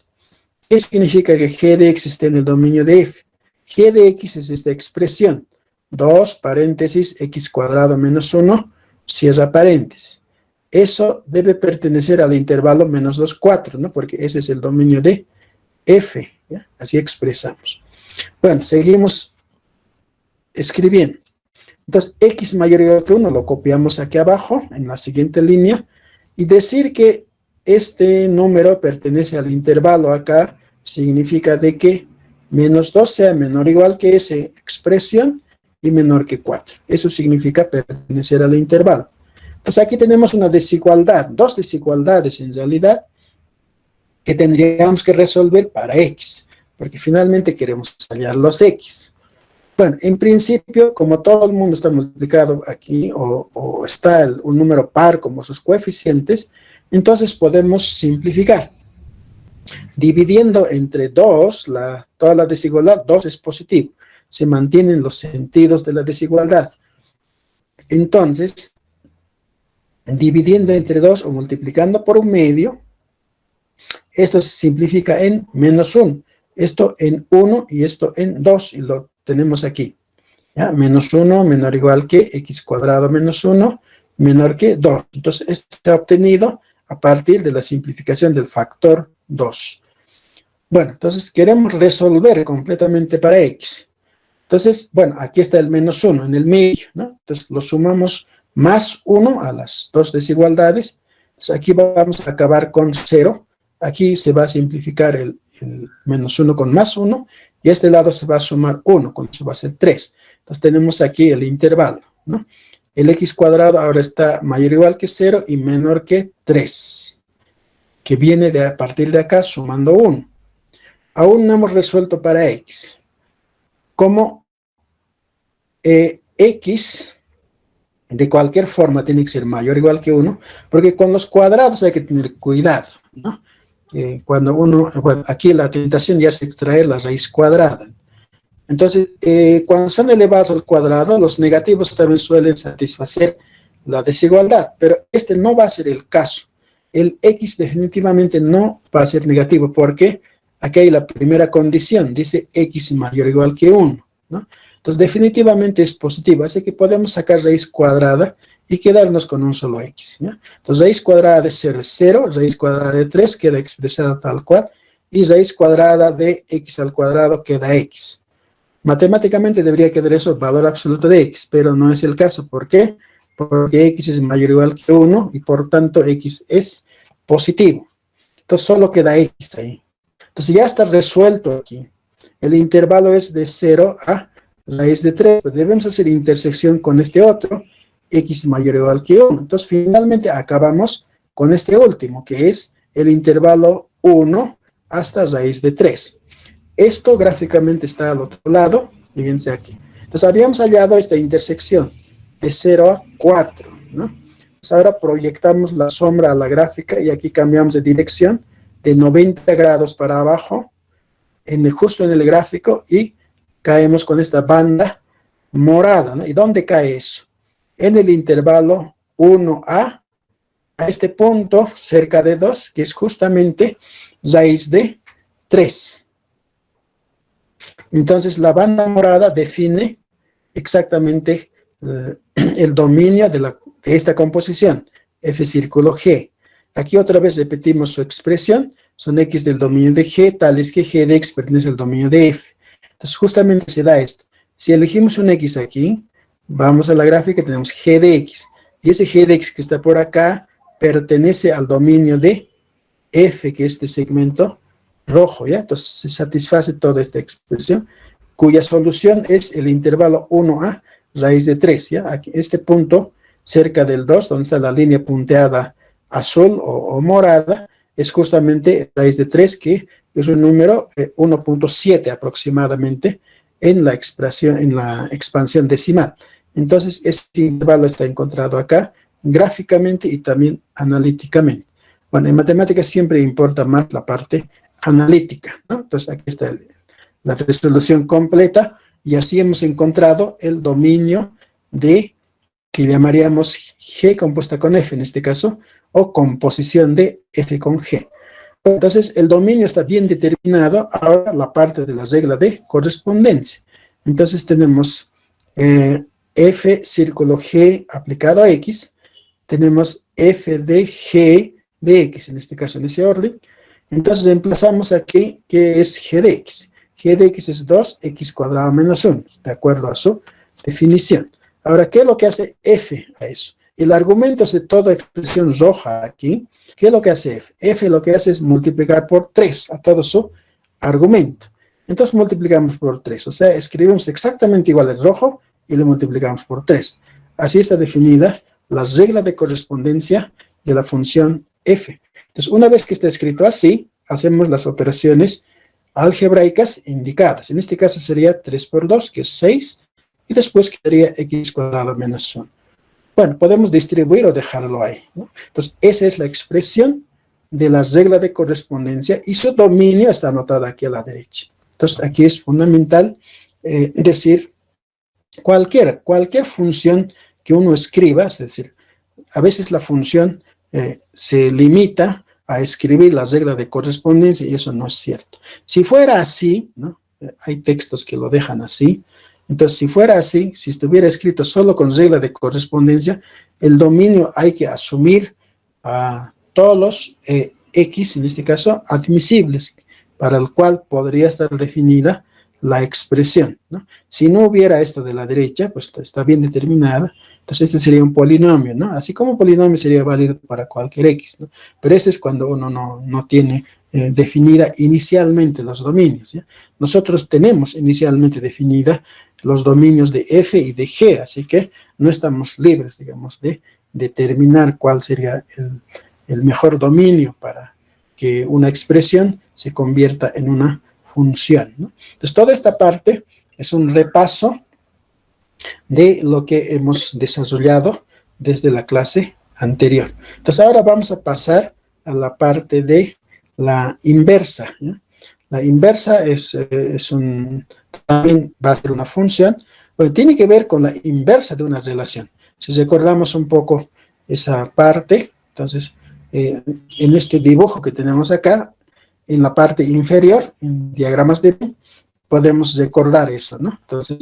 S1: ¿Qué significa que G de X esté en el dominio de F? G de X es esta expresión, 2 paréntesis X cuadrado menos 1, cierra paréntesis. Eso debe pertenecer al intervalo menos 2, 4, ¿no? Porque ese es el dominio de F, ¿ya? Así expresamos. Bueno, seguimos escribiendo. Entonces, X mayor o igual que 1 lo copiamos aquí abajo, en la siguiente línea, y decir que este número pertenece al intervalo acá, significa de que menos 2 sea menor o igual que esa expresión y menor que 4. Eso significa pertenecer al intervalo. Entonces aquí tenemos una desigualdad, dos desigualdades en realidad, que tendríamos que resolver para X, porque finalmente queremos hallar los X. Bueno, en principio, como todo el mundo está multiplicado aquí, o está un número par como sus coeficientes, entonces podemos simplificar. Dividiendo entre 2, toda la desigualdad, 2 es positivo. Se mantienen los sentidos de la desigualdad. Entonces, dividiendo entre 2 o multiplicando por un medio, esto se simplifica en menos 1. Esto en 1 y esto en 2, y lo tenemos aquí. ¿Ya? Menos 1 menor o igual que X cuadrado menos 1 menor que 2. Entonces, esto se ha obtenido a partir de la simplificación del factor 2. Bueno, entonces queremos resolver completamente para X. Entonces, bueno, aquí está el menos 1 en el medio, ¿no? Entonces, lo sumamos más 1 a las dos desigualdades. Entonces, aquí vamos a acabar con 0. Aquí se va a simplificar el menos 1 con más 1. Y a este lado se va a sumar 1, con eso va a ser 3. Entonces, tenemos aquí el intervalo, ¿no? El X cuadrado ahora está mayor o igual que 0 y menor que 3. Que viene a partir de acá sumando 1. Aún no hemos resuelto para X. Como X de cualquier forma tiene que ser mayor o igual que 1, porque con los cuadrados hay que tener cuidado, ¿no? Cuando bueno, aquí la tentación ya es extraer la raíz cuadrada. Entonces, cuando son elevados al cuadrado, los negativos también suelen satisfacer la desigualdad, pero este no va a ser el caso. El X definitivamente no va a ser negativo, porque aquí hay la primera condición, dice X mayor o igual que 1, ¿no? Entonces, definitivamente es positivo, así que podemos sacar raíz cuadrada y quedarnos con un solo X, ¿ya? Entonces, raíz cuadrada de 0 es 0, raíz cuadrada de 3 queda expresada tal cual, y raíz cuadrada de X al cuadrado queda X. Matemáticamente debería quedar eso, valor absoluto de X, pero no es el caso. ¿Por qué? Porque X es mayor o igual que 1, y por tanto X es positivo. Entonces, solo queda X ahí. Entonces, ya está resuelto aquí. El intervalo es de 0 a raíz de 3, pues debemos hacer intersección con este otro, X mayor o igual que 1. Entonces, finalmente acabamos con este último, que es el intervalo 1 hasta raíz de 3. Esto gráficamente está al otro lado, fíjense aquí. Entonces, habíamos hallado esta intersección de 0 a 4, ¿no? Entonces, ahora proyectamos la sombra a la gráfica y aquí cambiamos de dirección de 90 grados para abajo, justo en el gráfico, y caemos con esta banda morada, ¿no? ¿Y dónde cae eso? En el intervalo 1A, a este punto, cerca de 2, que es justamente raíz de 3. Entonces, la banda morada define exactamente el dominio de esta composición, F círculo G. Aquí otra vez repetimos su expresión, son X del dominio de G, tales que G de X pertenece al dominio de F. Entonces, justamente se da esto. Si elegimos un X aquí, vamos a la gráfica, tenemos G de X. Y ese G de X que está por acá pertenece al dominio de F, que es este segmento rojo, ¿ya? Entonces, se satisface toda esta expresión, cuya solución es el intervalo 1a raíz de 3, ¿ya? Aquí, este punto, cerca del 2, donde está la línea punteada azul o morada, es justamente raíz de 3, que es un número 1.7 aproximadamente en la expansión decimal. Entonces, este intervalo está encontrado acá gráficamente y también analíticamente. Bueno, en matemáticas siempre importa más la parte analítica, ¿no? Entonces, aquí está la resolución completa y así hemos encontrado el dominio de, que llamaríamos G compuesta con F en este caso, o composición de F con G. Entonces, el dominio está bien determinado. Ahora la parte de la regla de correspondencia. Entonces, tenemos F círculo G aplicado a X. Tenemos F de G de X, en este caso, en ese orden. Entonces, reemplazamos aquí que es G de X. G de X es 2x cuadrado menos 1, de acuerdo a su definición. Ahora, ¿qué es lo que hace F a eso? El argumento es de toda expresión roja aquí. ¿Qué es lo que hace F? F lo que hace es multiplicar por 3 a todo su argumento. Entonces multiplicamos por 3. O sea, escribimos exactamente igual el rojo y lo multiplicamos por 3. Así está definida la regla de correspondencia de la función F. Entonces, una vez que está escrito así, hacemos las operaciones algebraicas indicadas. En este caso sería 3 por 2, que es 6, y después quedaría x cuadrado menos 1. Bueno, podemos distribuir o dejarlo ahí, ¿no? Entonces, esa es la expresión de la regla de correspondencia y su dominio está anotado aquí a la derecha. Entonces, aquí es fundamental decir cualquier función que uno escriba, es decir, a veces la función se limita a escribir la regla de correspondencia y eso no es cierto. Si fuera así, ¿no? Hay textos que lo dejan así. Entonces, si fuera así, si estuviera escrito solo con regla de correspondencia, el dominio hay que asumir a todos los X, en este caso, admisibles, para el cual podría estar definida la expresión, ¿no? Si no hubiera esto de la derecha, pues está bien determinada, entonces este sería un polinomio, ¿no? Así como polinomio sería válido para cualquier X, ¿no? Pero este es cuando uno no tiene definida inicialmente los dominios, ¿ya? Nosotros tenemos inicialmente definida los dominios de F y de G, así que no estamos libres, digamos, de determinar cuál sería el mejor dominio para que una expresión se convierta en una función, ¿no? Entonces, toda esta parte es un repaso de lo que hemos desarrollado desde la clase anterior. Entonces, ahora vamos a pasar a la parte de la inversa, ¿ya? La inversa también va a ser una función, pero tiene que ver con la inversa de una relación. Si recordamos un poco esa parte, entonces, en este dibujo que tenemos acá, en la parte inferior, en diagramas de Venn, podemos recordar eso, ¿no? Entonces,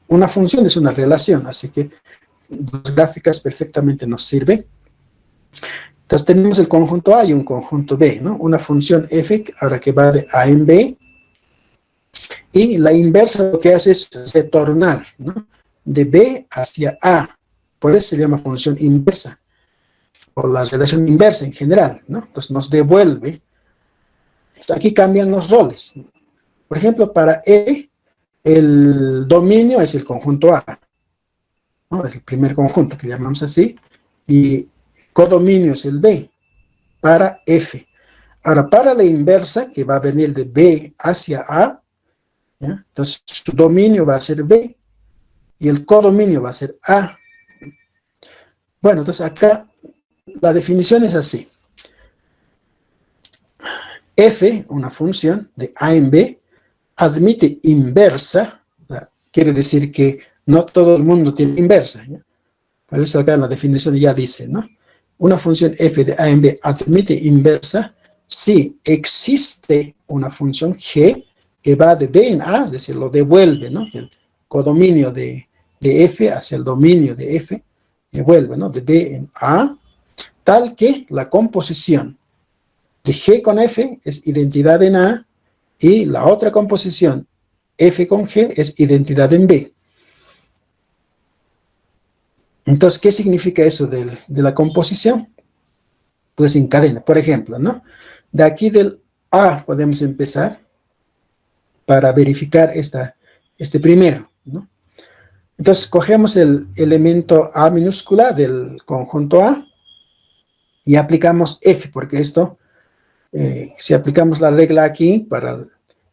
S1: una función es una relación, así que las gráficas perfectamente nos sirven. Entonces, tenemos el conjunto A y un conjunto B, ¿no? Una función f, ahora que va de A en B, y la inversa lo que hace es retornar, ¿no? De B hacia A. Por eso se llama función inversa, o la relación inversa en general, ¿no? Entonces, nos devuelve. Aquí cambian los roles. Por ejemplo, para E, el dominio es el conjunto A, ¿no? Es el primer conjunto que llamamos así, y codominio es el B para F. Ahora, para la inversa, que va a venir de B hacia A, ¿ya? Entonces su dominio va a ser B y el codominio va a ser A. Bueno, entonces acá la definición es así. F, una función de A en B, admite inversa, quiere decir que no todo el mundo tiene inversa, ¿ya? Por eso acá la definición ya dice, ¿no? Una función f de A en B admite inversa si existe una función g que va de B en A, es decir, lo devuelve, ¿no? El codominio de f hacia el dominio de f, devuelve, ¿no? De B en A, tal que la composición de G con F es identidad en A, y la otra composición, F con G, es identidad en B. Entonces, ¿qué significa eso de la composición? Pues en cadena, por ejemplo, ¿no? De aquí del A podemos empezar para verificar este primero, ¿no? Entonces, cogemos el elemento A minúscula del conjunto A y aplicamos F, porque esto, si aplicamos la regla aquí para el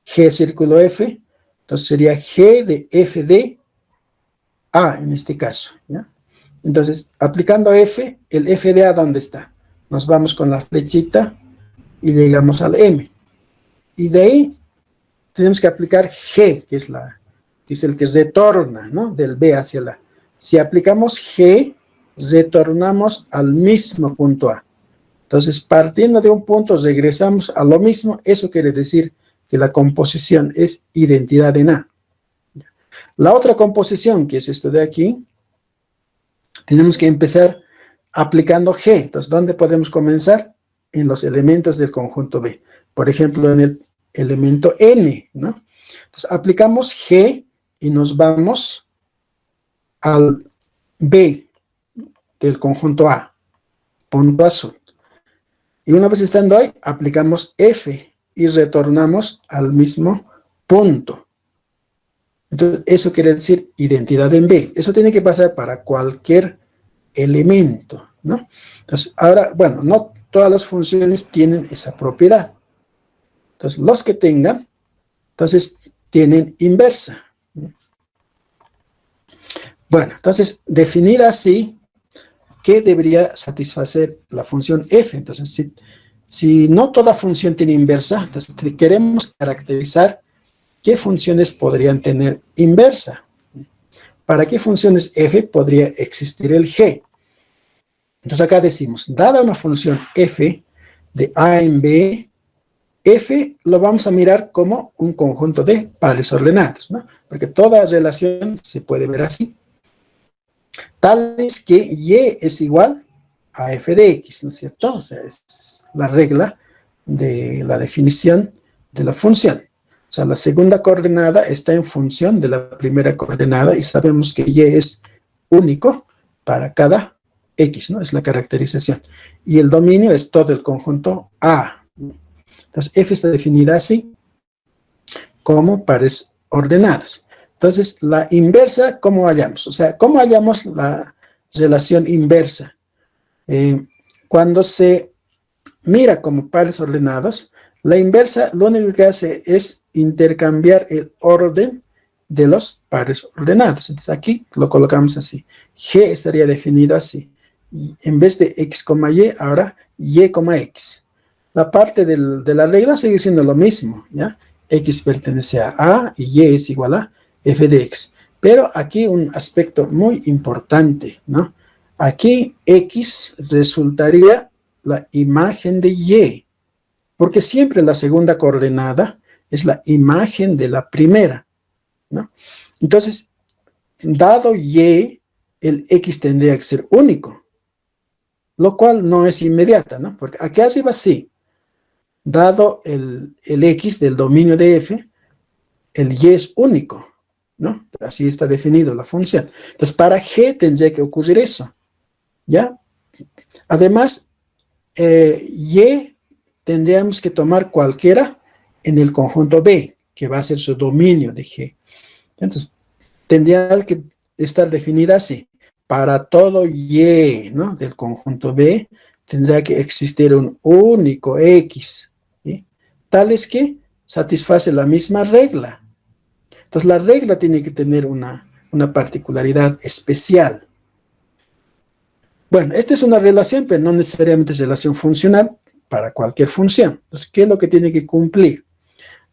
S1: G círculo F, entonces sería G de F de A en este caso, ¿ya? Entonces, aplicando F, el F de A, ¿dónde está? Nos vamos con la flechita y llegamos al M. Y de ahí tenemos que aplicar G, que es el que retorna, ¿no? Del B hacia la A. Si aplicamos G, retornamos al mismo punto A. Entonces, partiendo de un punto, regresamos a lo mismo. Eso quiere decir que la composición es identidad en A. La otra composición, que es esto de aquí, tenemos que empezar aplicando G. Entonces, ¿dónde podemos comenzar? En los elementos del conjunto B. Por ejemplo, en el elemento N, ¿no? Entonces, aplicamos G y nos vamos al B del conjunto A, punto azul. Y una vez estando ahí, aplicamos F y retornamos al mismo punto. Entonces, eso quiere decir identidad en B. Eso tiene que pasar para cualquier elemento, ¿no? Entonces, ahora, bueno, no todas las funciones tienen esa propiedad. Entonces, los que tengan, entonces, tienen inversa. Bueno, entonces, definida así, ¿qué debería satisfacer la función f? Entonces, si no toda función tiene inversa, entonces queremos caracterizar qué funciones podrían tener inversa. ¿Para qué funciones f podría existir el g? Entonces acá decimos, dada una función f de a en b, f lo vamos a mirar como un conjunto de pares ordenados, ¿no? Porque toda relación se puede ver así. Tal es que y es igual a f de x, ¿no es cierto? O sea, es la regla de la definición de la función. O sea, la segunda coordenada está en función de la primera coordenada y sabemos que y es único para cada x, ¿no? Es la caracterización. Y el dominio es todo el conjunto A. Entonces, f está definida así, como pares ordenados. Entonces, la inversa, ¿cómo hallamos? O sea, ¿cómo hallamos la relación inversa? Cuando se mira como pares ordenados, la inversa lo único que hace es intercambiar el orden de los pares ordenados. Entonces, aquí lo colocamos así. G estaría definido así. Y en vez de x, y, ahora y, x. La parte de la regla sigue siendo lo mismo, ¿ya? X pertenece a y es igual a f de x. Pero aquí un aspecto muy importante, ¿no? Aquí x resultaría la imagen de y, porque siempre la segunda coordenada es la imagen de la primera, ¿no? Entonces, dado y, el x tendría que ser único, lo cual no es inmediata, ¿no? Porque aquí arriba sí, dado el x del dominio de f, el y es único, ¿no? Así está definido la función. Entonces, para g tendría que ocurrir eso, ¿ya? Además, y tendríamos que tomar cualquiera en el conjunto B, que va a ser su dominio de G. Entonces, tendría que estar definida así. Para todo Y, ¿no? Del conjunto B, tendría que existir un único X, ¿sí? Tal es que satisface la misma regla. Entonces, la regla tiene que tener una particularidad especial. Bueno, esta es una relación, pero no necesariamente es relación funcional para cualquier función. Entonces, ¿qué es lo que tiene que cumplir?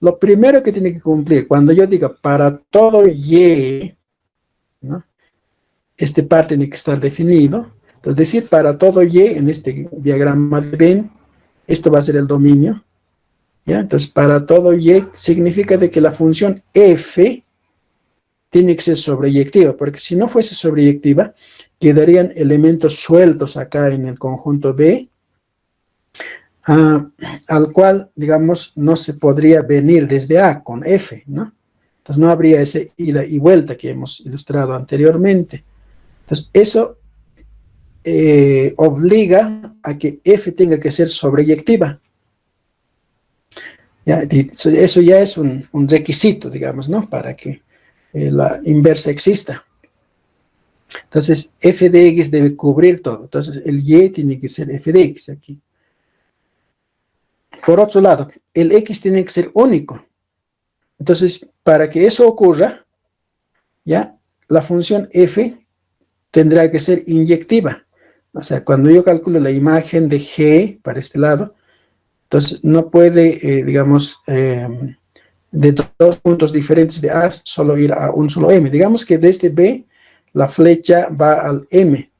S1: Lo primero que tiene que cumplir, cuando yo diga para todo y, ¿no? Este par tiene que estar definido. Entonces, decir para todo y en este diagrama de Venn, esto va a ser el dominio, ¿ya? Entonces, para todo y significa de que la función f tiene que ser sobreyectiva, porque si no fuese sobreyectiva, quedarían elementos sueltos acá en el conjunto B, ah, al cual, digamos, no se podría venir desde A con f, ¿no? Entonces no habría ese ida y vuelta que hemos ilustrado anteriormente. Entonces eso obliga a que f tenga que ser sobreyectiva. ¿Ya? Eso ya es un requisito, digamos, ¿no? Para que la inversa exista. Entonces, f de x debe cubrir todo. Entonces, el y tiene que ser f de x aquí. Por otro lado, el x tiene que ser único. Entonces, para que eso ocurra, ¿ya? La función f tendrá que ser inyectiva. O sea, cuando yo calculo la imagen de g para este lado, entonces no puede, digamos, de dos puntos diferentes de A solo ir a un solo M. Digamos que desde B la flecha va al M.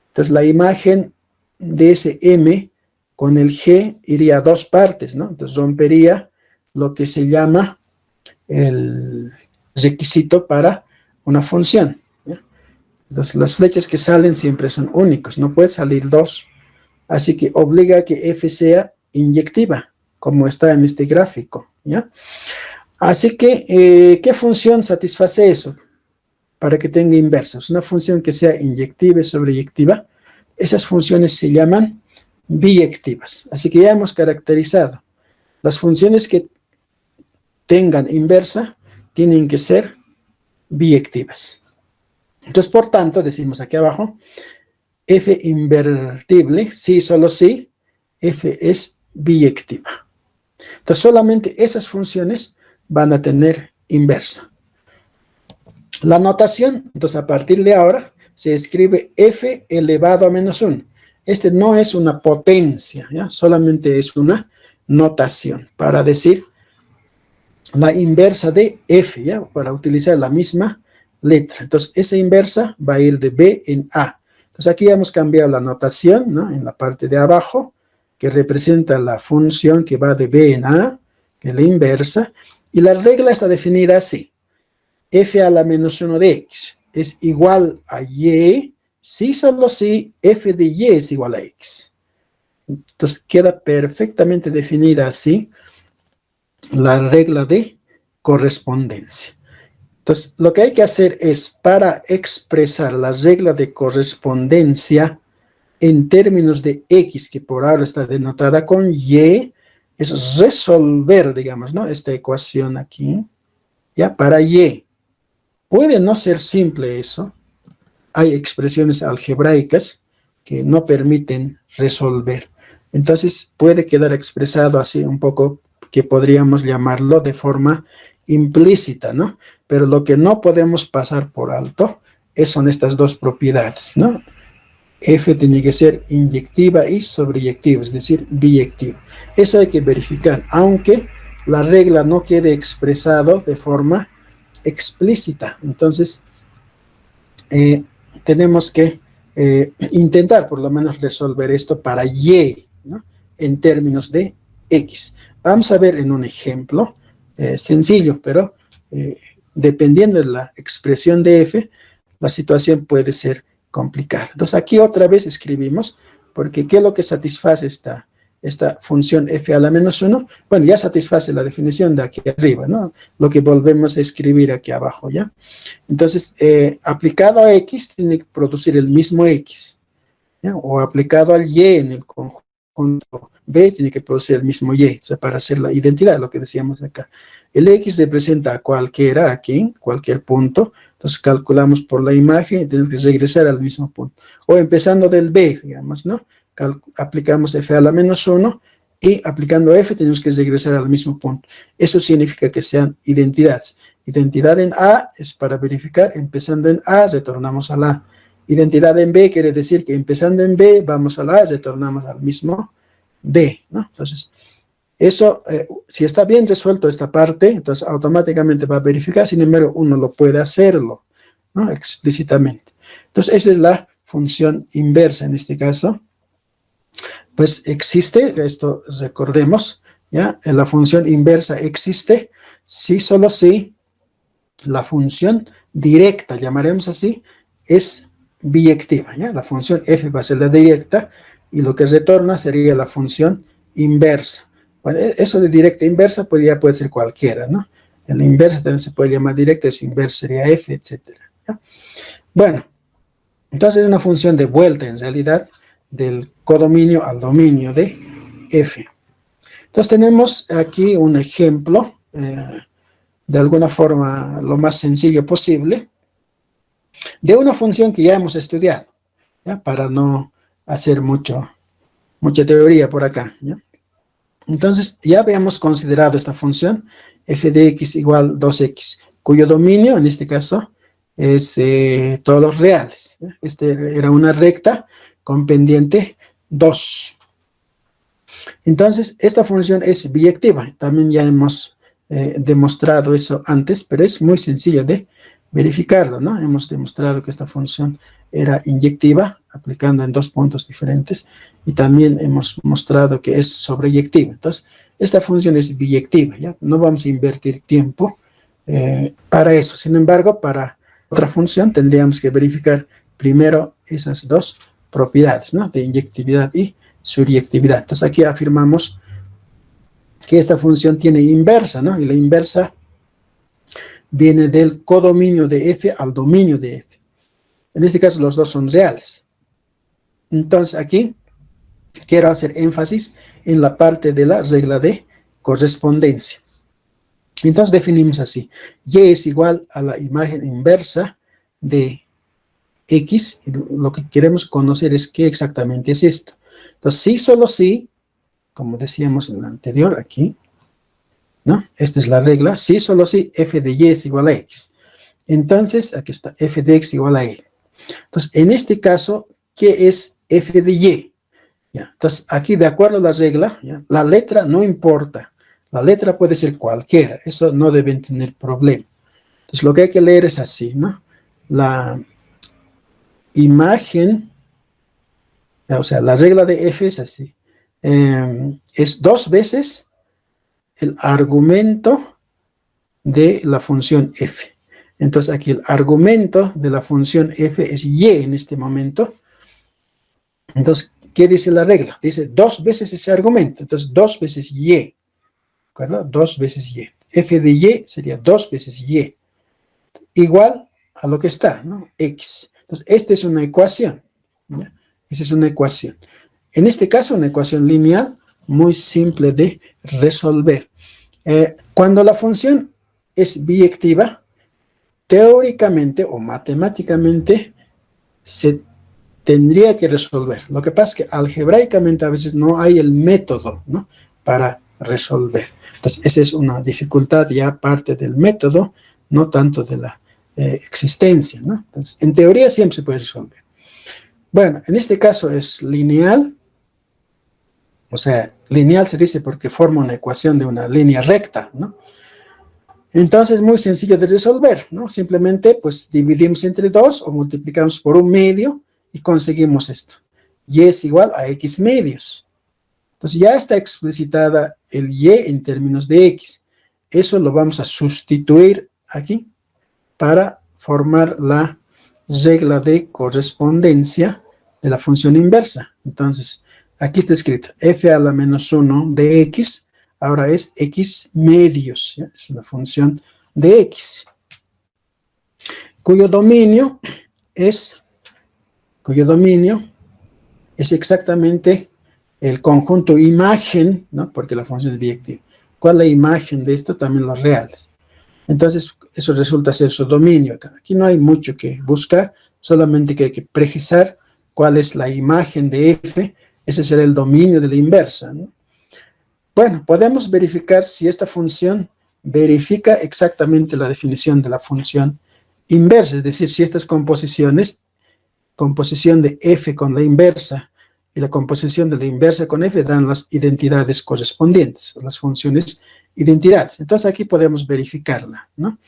S1: Entonces la imagen de ese M con el G iría a dos partes, ¿no? Entonces rompería lo que se llama el requisito para una función, ¿ya? Entonces las flechas que salen siempre son únicos, no puede salir dos. Así que obliga a que F sea inyectiva, como está en este gráfico, ¿ya? Así que, ¿qué función satisface eso? Para que tenga inversos. Una función que sea inyectiva y sobreyectiva. Esas funciones se llaman biyectivas. Así que ya hemos caracterizado. Las funciones que tengan inversa tienen que ser biyectivas. Entonces, por tanto, decimos aquí abajo, f invertible, sí, solo sí, f es biyectiva. Entonces, solamente esas funciones van a tener inversa. La notación, entonces a partir de ahora, se escribe f elevado a menos 1. Este no es una potencia, ¿ya? Solamente es una notación para decir la inversa de f, ¿ya? Para utilizar la misma letra. Entonces, esa inversa va a ir de b en a. Entonces, aquí hemos cambiado la notación, ¿no? En la parte de abajo, que representa la función que va de b en a, que es la inversa, y la regla está definida así. F a la menos 1 de x es igual a y, si solo si f de y es igual a x. Entonces queda perfectamente definida así la regla de correspondencia. Entonces lo que hay que hacer es, para expresar la regla de correspondencia en términos de x, que por ahora está denotada con y, es resolver, digamos, ¿no? Esta ecuación aquí, ¿ya? Para y. Puede no ser simple eso. Hay expresiones algebraicas que no permiten resolver. Entonces puede quedar expresado así un poco, que podríamos llamarlo de forma implícita, ¿no? Pero lo que no podemos pasar por alto son estas dos propiedades, ¿no? F tiene que ser inyectiva y sobreyectiva, es decir, biyectiva. Eso hay que verificar, aunque la regla no quede expresado de forma explícita. Entonces, tenemos que intentar por lo menos resolver esto para y, ¿no? En términos de x. Vamos a ver en un ejemplo sencillo, pero dependiendo de la expresión de f, la situación puede ser complicada. Entonces aquí otra vez escribimos, porque ¿qué es lo que satisface esta función f a la menos 1? Bueno, ya satisface la definición de aquí arriba, ¿no? Lo que volvemos a escribir aquí abajo, ¿ya? Entonces, aplicado a x, tiene que producir el mismo x, ¿ya? O aplicado al y en el conjunto b, tiene que producir el mismo y, o sea, para hacer la identidad, lo que decíamos acá. El x representa a cualquiera aquí, cualquier punto. Entonces calculamos por la imagen y tenemos que regresar al mismo punto. O empezando del b, digamos, ¿no? Aplicamos f a la menos 1 y aplicando f tenemos que regresar al mismo punto. Eso significa que sean identidades. Identidad en A es para verificar, empezando en A, retornamos a la A. Identidad en B quiere decir que empezando en B, vamos a la A, retornamos al mismo B, ¿no? Entonces, eso, si está bien resuelto esta parte, entonces automáticamente va a verificar, sin embargo, uno lo puede hacerlo, ¿no? Explícitamente. Entonces, esa es la función inversa en este caso. Pues existe, esto recordemos, ¿ya? La función inversa existe si solo si la función directa, llamaremos así, es biyectiva, ¿ya? La función f va a ser la directa y lo que retorna sería la función inversa. Bueno, eso de directa e inversa pues ya puede ser cualquiera, ¿no? En la inversa también se puede llamar directa, es inversa sería f, etcétera. ¿Ya? Bueno, entonces es una función de vuelta en realidad del codominio al dominio de f. Entonces tenemos aquí un ejemplo, de alguna forma lo más sencillo posible, de una función que ya hemos estudiado, ¿ya? Para no hacer mucha teoría por acá, ¿ya? Entonces ya habíamos considerado esta función f de x igual 2x, cuyo dominio en este caso es todos los reales, ¿ya? Este era una recta con pendiente 2. Entonces esta función es biyectiva, también ya hemos demostrado eso antes, pero es muy sencillo de verificarlo, ¿no? Hemos demostrado que esta función era inyectiva, aplicando en 2 puntos diferentes, y también hemos mostrado que es sobreyectiva. Entonces, esta función es biyectiva, ¿ya? No vamos a invertir tiempo para eso. Sin embargo, para otra función tendríamos que verificar primero esas dos propiedades, ¿no? De inyectividad y suryectividad. Entonces, aquí afirmamos que esta función tiene inversa, ¿no? Y la inversa viene del codominio de f al dominio de f. En este caso los dos son reales. Entonces aquí quiero hacer énfasis en la parte de la regla de correspondencia. Entonces definimos así: y es igual a la imagen inversa de x. Y lo que queremos conocer es qué exactamente es esto. Entonces sí, solo sí, como decíamos en la anterior aquí, ¿no? Esta es la regla: sí, solo sí, f de y es igual a x. Entonces, aquí está, f de x igual a y. Entonces, en este caso, ¿qué es f de y? ¿Ya? Entonces, aquí, de acuerdo a la regla, ¿ya? La letra no importa. La letra puede ser cualquiera. Eso no deben tener problema. Entonces, lo que hay que leer es así, ¿no? La imagen, o sea, la regla de f es así. Es 2 veces el argumento de la función f. Entonces aquí el argumento de la función f es y en este momento. Entonces, ¿qué dice la regla? Dice 2 veces ese argumento. Entonces 2 veces y, ¿de acuerdo? 2 veces y. F de y sería 2 veces y, igual a lo que está, ¿no? X. Entonces esta es una ecuación, ¿ya? Esa es una ecuación. En este caso, una ecuación lineal muy simple de resolver. Cuando la función es biyectiva, teóricamente o matemáticamente se tendría que resolver. Lo que pasa es que algebraicamente a veces no hay el método, ¿no? Para resolver. Entonces, esa es una dificultad ya parte del método, no tanto de la existencia, ¿no? Entonces, en teoría siempre se puede resolver. Bueno, en este caso es lineal. O sea, lineal se dice porque forma una ecuación de una línea recta, ¿no? Entonces es muy sencillo de resolver, ¿no? Simplemente pues dividimos entre 2 o multiplicamos por 1/2 y conseguimos esto. Y es igual a x medios. Entonces ya está explicitada el y en términos de x. Eso lo vamos a sustituir aquí para formar la regla de correspondencia de la función inversa. Entonces, aquí está escrito f a la menos 1 de x, ahora es x medios, ¿ya? Es una función de x, cuyo dominio es exactamente el conjunto imagen, ¿no? Porque la función es biyectiva. ¿Cuál es la imagen de esto? También los reales. Entonces, eso resulta ser su dominio. Aquí no hay mucho que buscar, solamente que hay que precisar cuál es la imagen de f. Ese será el dominio de la inversa, ¿no? Bueno, podemos verificar si esta función verifica exactamente la definición de la función inversa, es decir, si estas composiciones, composición de f con la inversa y la composición de la inversa con f dan las identidades correspondientes, las funciones identidades. Entonces aquí podemos verificarla, ¿no?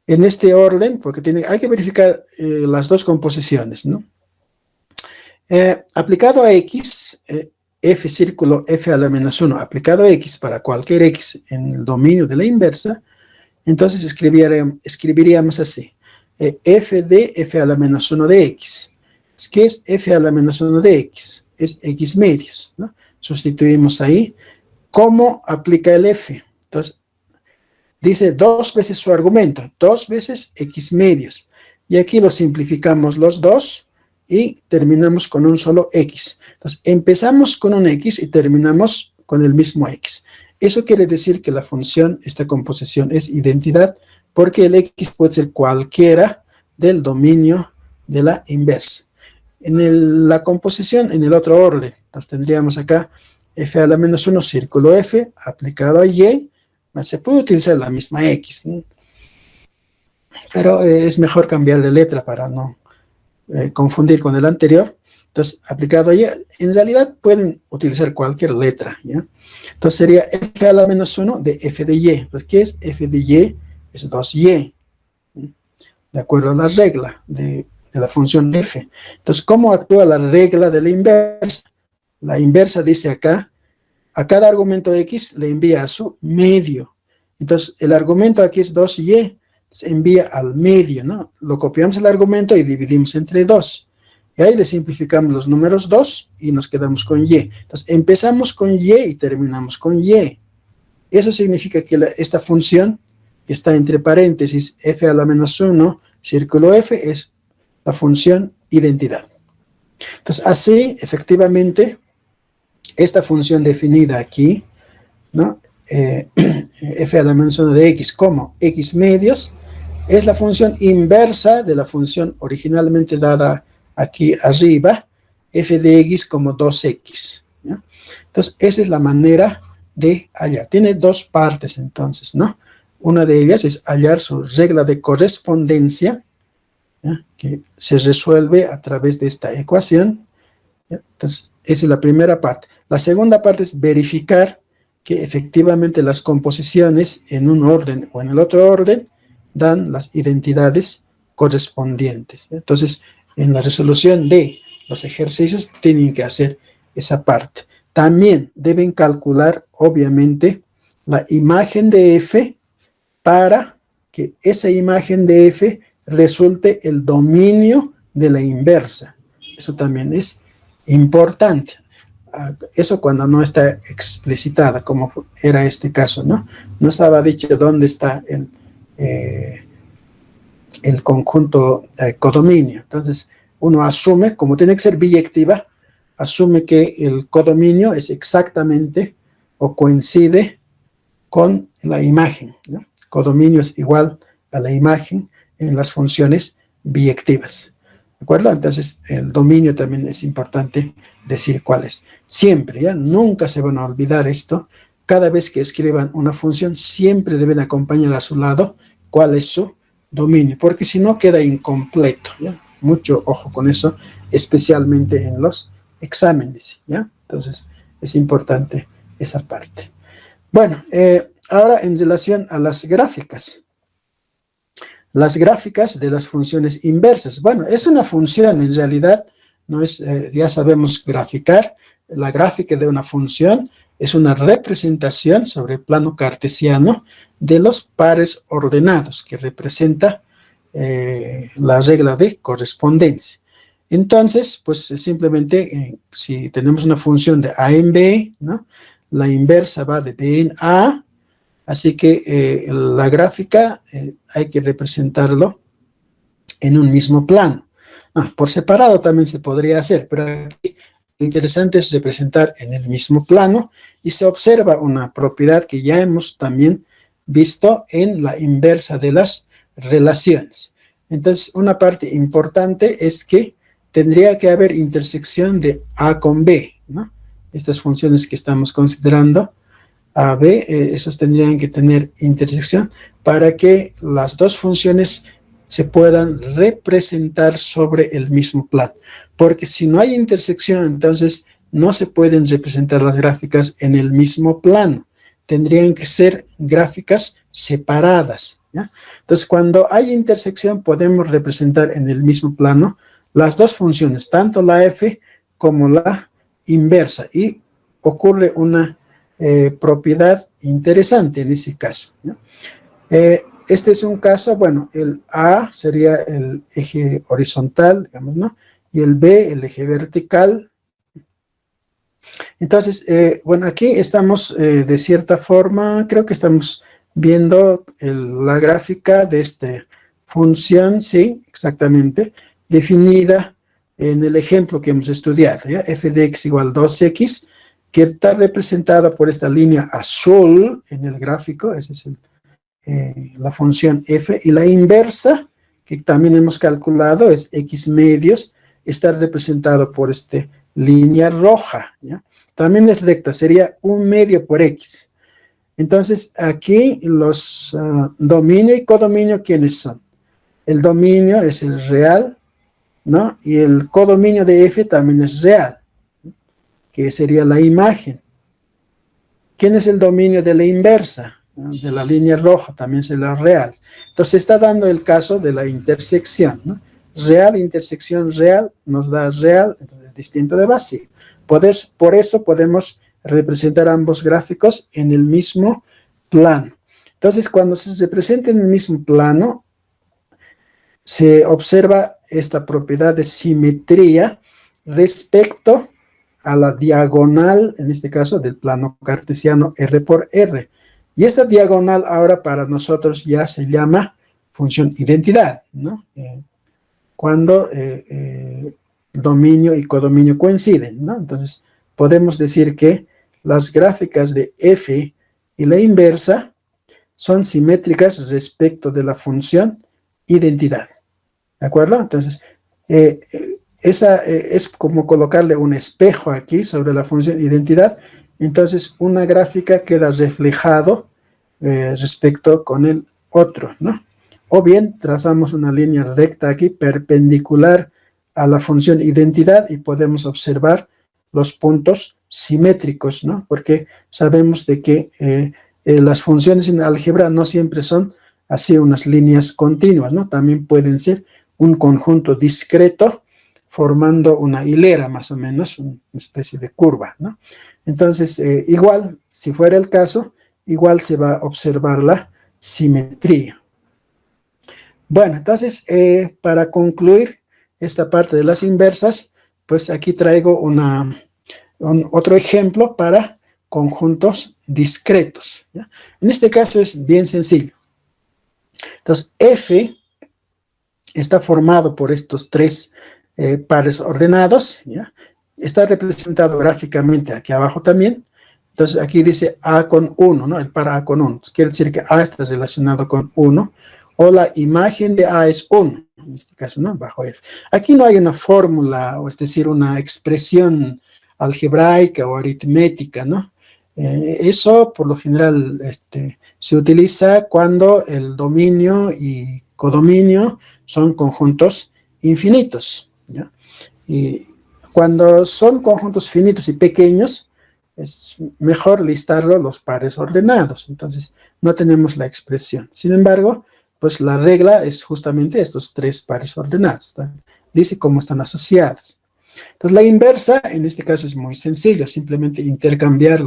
S1: En este orden, porque hay que verificar las dos composiciones, ¿no? Aplicado a x, f círculo f a la menos 1, aplicado a x para cualquier x en el dominio de la inversa, entonces escribiríamos así: f de f a la menos 1 de x. ¿Qué es f a la menos 1 de x? Es x medios, ¿no? sustituimos ahí. ¿Cómo aplica el f? Entonces, dice 2 veces su argumento, 2 veces x medios. Y aquí lo simplificamos los dos y terminamos con un solo x. Entonces, empezamos con un x y terminamos con el mismo x. Eso quiere decir que la función, esta composición es identidad, porque el x puede ser cualquiera del dominio de la inversa. En la composición, en el otro orden, entonces tendríamos acá f a la menos 1, círculo f, aplicado a y, se puede utilizar la misma x, ¿no? Pero es mejor cambiar de letra para no confundir con el anterior. Entonces, aplicado a y, en realidad pueden utilizar cualquier letra, ¿ya? Entonces sería f a la menos 1 de f de y. Pues, ¿qué es f de y? Es 2y, de acuerdo a la regla de la función f. Entonces, ¿cómo actúa la regla de la inversa? La inversa dice acá, a cada argumento x le envía a su medio. Entonces, el argumento aquí es 2y, se envía al medio, ¿no? Lo copiamos el argumento y dividimos entre 2. Y ahí le simplificamos los números 2 y nos quedamos con y. Entonces, empezamos con y terminamos con y. Eso significa que esta función que está entre paréntesis f a la menos 1, círculo f, es la función identidad. Entonces, así, efectivamente, esta función definida aquí, ¿no? F a la menos 1 de x como x medios, es la función inversa de la función originalmente dada aquí arriba, f de x como 2x, ¿no? Entonces, esa es la manera de hallar. Tiene dos partes, entonces, ¿no? Una de ellas es hallar su regla de correspondencia, ¿ya? Que se resuelve a través de esta ecuación, ¿ya? Entonces, esa es la primera parte. La segunda parte es verificar que efectivamente las composiciones en un orden o en el otro orden dan las identidades correspondientes, ¿ya? Entonces, en la resolución de los ejercicios tienen que hacer esa parte. También deben calcular, obviamente, la imagen de f para que esa imagen de f resulte el dominio de la inversa. Eso también es importante. Eso cuando no está explicitada, como era este caso, ¿no? No estaba dicho dónde está el conjunto codominio. Entonces, uno asume, como tiene que ser biyectiva, asume que el codominio es exactamente o coincide con la imagen, ¿no? Codominio es igual a la imagen en las funciones biyectivas. ¿De acuerdo? Entonces, el dominio también es importante decir cuál es. Siempre, ¿ya? Nunca se van a olvidar esto. Cada vez que escriban una función, siempre deben acompañar a su lado cuál es su dominio, porque si no queda incompleto, ¿ya? Mucho ojo con eso, especialmente en los exámenes, ¿ya? Entonces, es importante esa parte. Bueno, ahora en relación a las gráficas. Las gráficas de las funciones inversas. Bueno, es una función en realidad, no es, ya sabemos graficar. La gráfica de una función es una representación sobre el plano cartesiano de los pares ordenados, que representa la regla de correspondencia. Entonces, pues simplemente, si tenemos una función de a en b, ¿no? La inversa va de b en a, así que la gráfica hay que representarlo en un mismo plano. Por separado también se podría hacer, pero aquí lo interesante es representar en el mismo plano y se observa una propiedad que ya hemos también visto en la inversa de las relaciones. Entonces, una parte importante es que tendría que haber intersección de a con b, ¿no? Estas funciones que estamos considerando, a, b, esos tendrían que tener intersección para que las dos funciones se puedan representar sobre el mismo plano. Porque si no hay intersección, entonces no se pueden representar las gráficas en el mismo plano. Tendrían que ser gráficas separadas, ¿ya? Entonces, cuando hay intersección, podemos representar en el mismo plano las dos funciones, tanto la f como la inversa. Y ocurre una propiedad interesante en ese caso, ¿no? Este es un caso, bueno, el A sería el eje horizontal, digamos, ¿no? Y el B, el eje vertical. Entonces, bueno, aquí estamos de cierta forma, creo que estamos viendo la gráfica de esta función, sí, exactamente, definida en el ejemplo que hemos estudiado, ¿ya? F de x igual 2x, que está representada por esta línea azul en el gráfico, esa es la función f, y la inversa, que también hemos calculado, es x medios, está representado por esta línea roja, ¿ya? También es recta, sería 1/2 por x. Entonces, aquí los dominio y codominio, ¿quiénes son? El dominio es el real, ¿no? Y el codominio de f también es real, que sería la imagen. ¿Quién es el dominio de la inversa? ¿No? De la línea roja, también será real. Entonces, está dando el caso de la intersección, ¿no? Real, intersección real, nos da real, distinto de vacío. Por eso podemos representar ambos gráficos en el mismo plano. Entonces, cuando se representa en el mismo plano, se observa esta propiedad de simetría respecto a la diagonal, en este caso del plano cartesiano R por R. Y esta diagonal ahora para nosotros ya se llama función identidad, ¿no? Cuando dominio y codominio coinciden, ¿no? Entonces, podemos decir que las gráficas de f y la inversa son simétricas respecto de la función identidad, ¿de acuerdo? Entonces, esa es como colocarle un espejo aquí sobre la función identidad, entonces una gráfica queda reflejado respecto con el otro, ¿no? O bien trazamos una línea recta aquí perpendicular a la función identidad y podemos observar los puntos simétricos, ¿no? Porque sabemos de que las funciones en álgebra no siempre son así unas líneas continuas, ¿no? También pueden ser un conjunto discreto formando una hilera más o menos, una especie de curva, ¿no? Entonces, igual, si fuera el caso, igual se va a observar la simetría. Bueno, entonces, para concluir esta parte de las inversas, pues aquí traigo otro ejemplo para conjuntos discretos, ¿ya? En este caso es bien sencillo. Entonces, F está formado por estos tres pares ordenados, ¿ya? Está representado gráficamente aquí abajo también. Entonces, aquí dice A con 1, ¿no? El par A con 1. Quiere decir que A está relacionado con 1, o la imagen de A es 1, en este caso, ¿no? Bajo F. Aquí no hay una fórmula, o es decir, una expresión algebraica o aritmética, ¿no? Eso, por lo general, se utiliza cuando el dominio y codominio son conjuntos infinitos, ¿ya? Y cuando son conjuntos finitos y pequeños, es mejor listarlo los pares ordenados. Entonces, no tenemos la expresión. Sin embargo, pues la regla es justamente estos tres pares ordenados, ¿tá? Dice cómo están asociados. Entonces, la inversa, en este caso, es muy sencillo. Simplemente intercambiar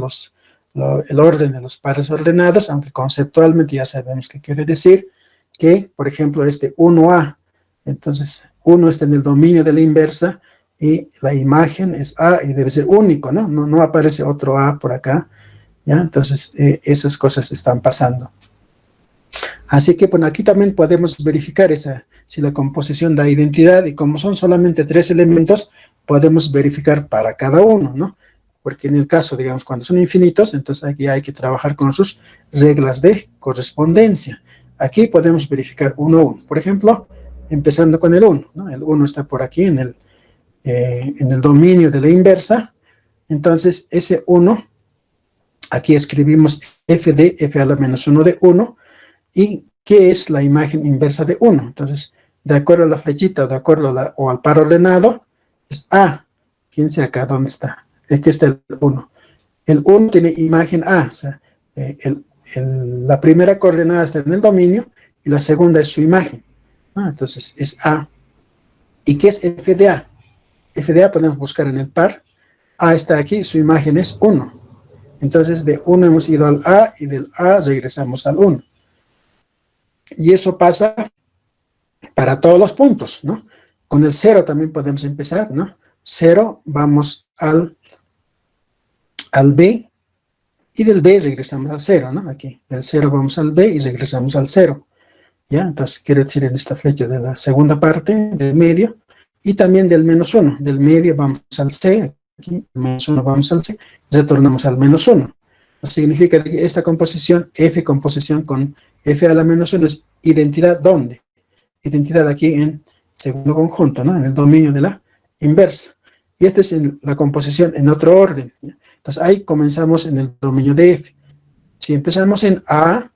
S1: el orden de los pares ordenados, aunque conceptualmente ya sabemos qué quiere decir, que, por ejemplo, este 1A, entonces 1 está en el dominio de la inversa y la imagen es A y debe ser único, ¿no? No aparece otro A por acá, ¿ya? Entonces, esas cosas están pasando. Así que, bueno, aquí también podemos verificar si la composición da identidad, y como son solamente 3 elementos, podemos verificar para cada uno, ¿no? Porque en el caso, digamos, cuando son infinitos, entonces aquí hay que trabajar con sus reglas de correspondencia. Aquí podemos verificar uno a uno. Por ejemplo, empezando con el 1, ¿no? El 1 está por aquí en el dominio de la inversa. Entonces, ese 1, aquí escribimos f de f a la menos 1 de 1. ¿Y qué es la imagen inversa de 1? Entonces, de acuerdo a la flechita, de acuerdo o al par ordenado, es A. ¿Quién sea acá? ¿Dónde está? Aquí está el 1. El 1 tiene imagen A, o sea, la primera coordenada está en el dominio y la segunda es su imagen. Entonces, es A. ¿Y qué es f de A? F de A podemos buscar en el par. A está aquí, su imagen es 1. Entonces, de 1 hemos ido al A y del A regresamos al 1. Y eso pasa para todos los puntos, ¿no? Con el 0 también podemos empezar, ¿no? 0, vamos al al B, y del B regresamos al 0, ¿no? Aquí, del 0 vamos al B y regresamos al 0, ¿ya? Entonces, quiere decir en esta flecha de la segunda parte, del medio, y también del menos 1. Del medio vamos al C, aquí, menos 1 vamos al C, retornamos al menos 1. Significa que esta composición, F composición con F a la menos 1, es identidad ¿dónde? Identidad aquí en segundo conjunto, ¿no? En el dominio de la inversa. Y esta es la composición en otro orden, ¿ya? Entonces ahí comenzamos en el dominio de F. Si empezamos en A,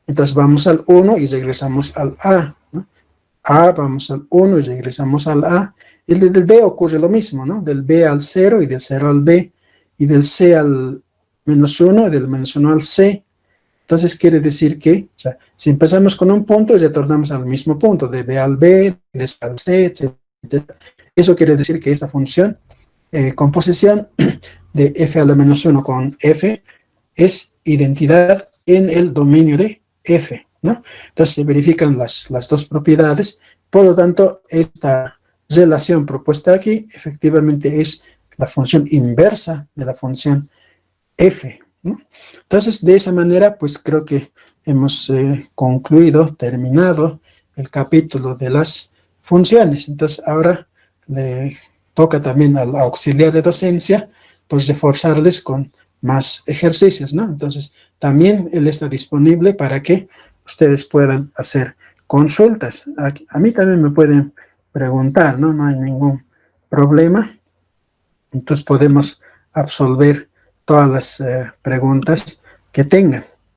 S1: entonces vamos al 1 y regresamos al A, ¿no? A, vamos al 1 y regresamos al A. Y del B ocurre lo mismo, ¿no? Del B al 0 y del 0 al B, y del C al menos 1 y del menos 1 al C. Entonces quiere decir que, o sea, si empezamos con un punto y retornamos al mismo punto, de B al B, de C al C, etc. Eso quiere decir que esta función, composición de F a la menos 1 con F, es identidad en el dominio de F, ¿no? Entonces se verifican las dos propiedades, por lo tanto, esta relación propuesta aquí efectivamente es la función inversa de la función F, ¿no? Entonces, de esa manera, pues creo que hemos concluido, terminado el capítulo de las funciones. Entonces, ahora le toca también al auxiliar de docencia, pues reforzarles con más ejercicios, ¿no? Entonces, también él está disponible para que ustedes puedan hacer consultas. A mí también me pueden preguntar, ¿no? No hay ningún problema. Entonces, podemos absolver todas las preguntas que tengan.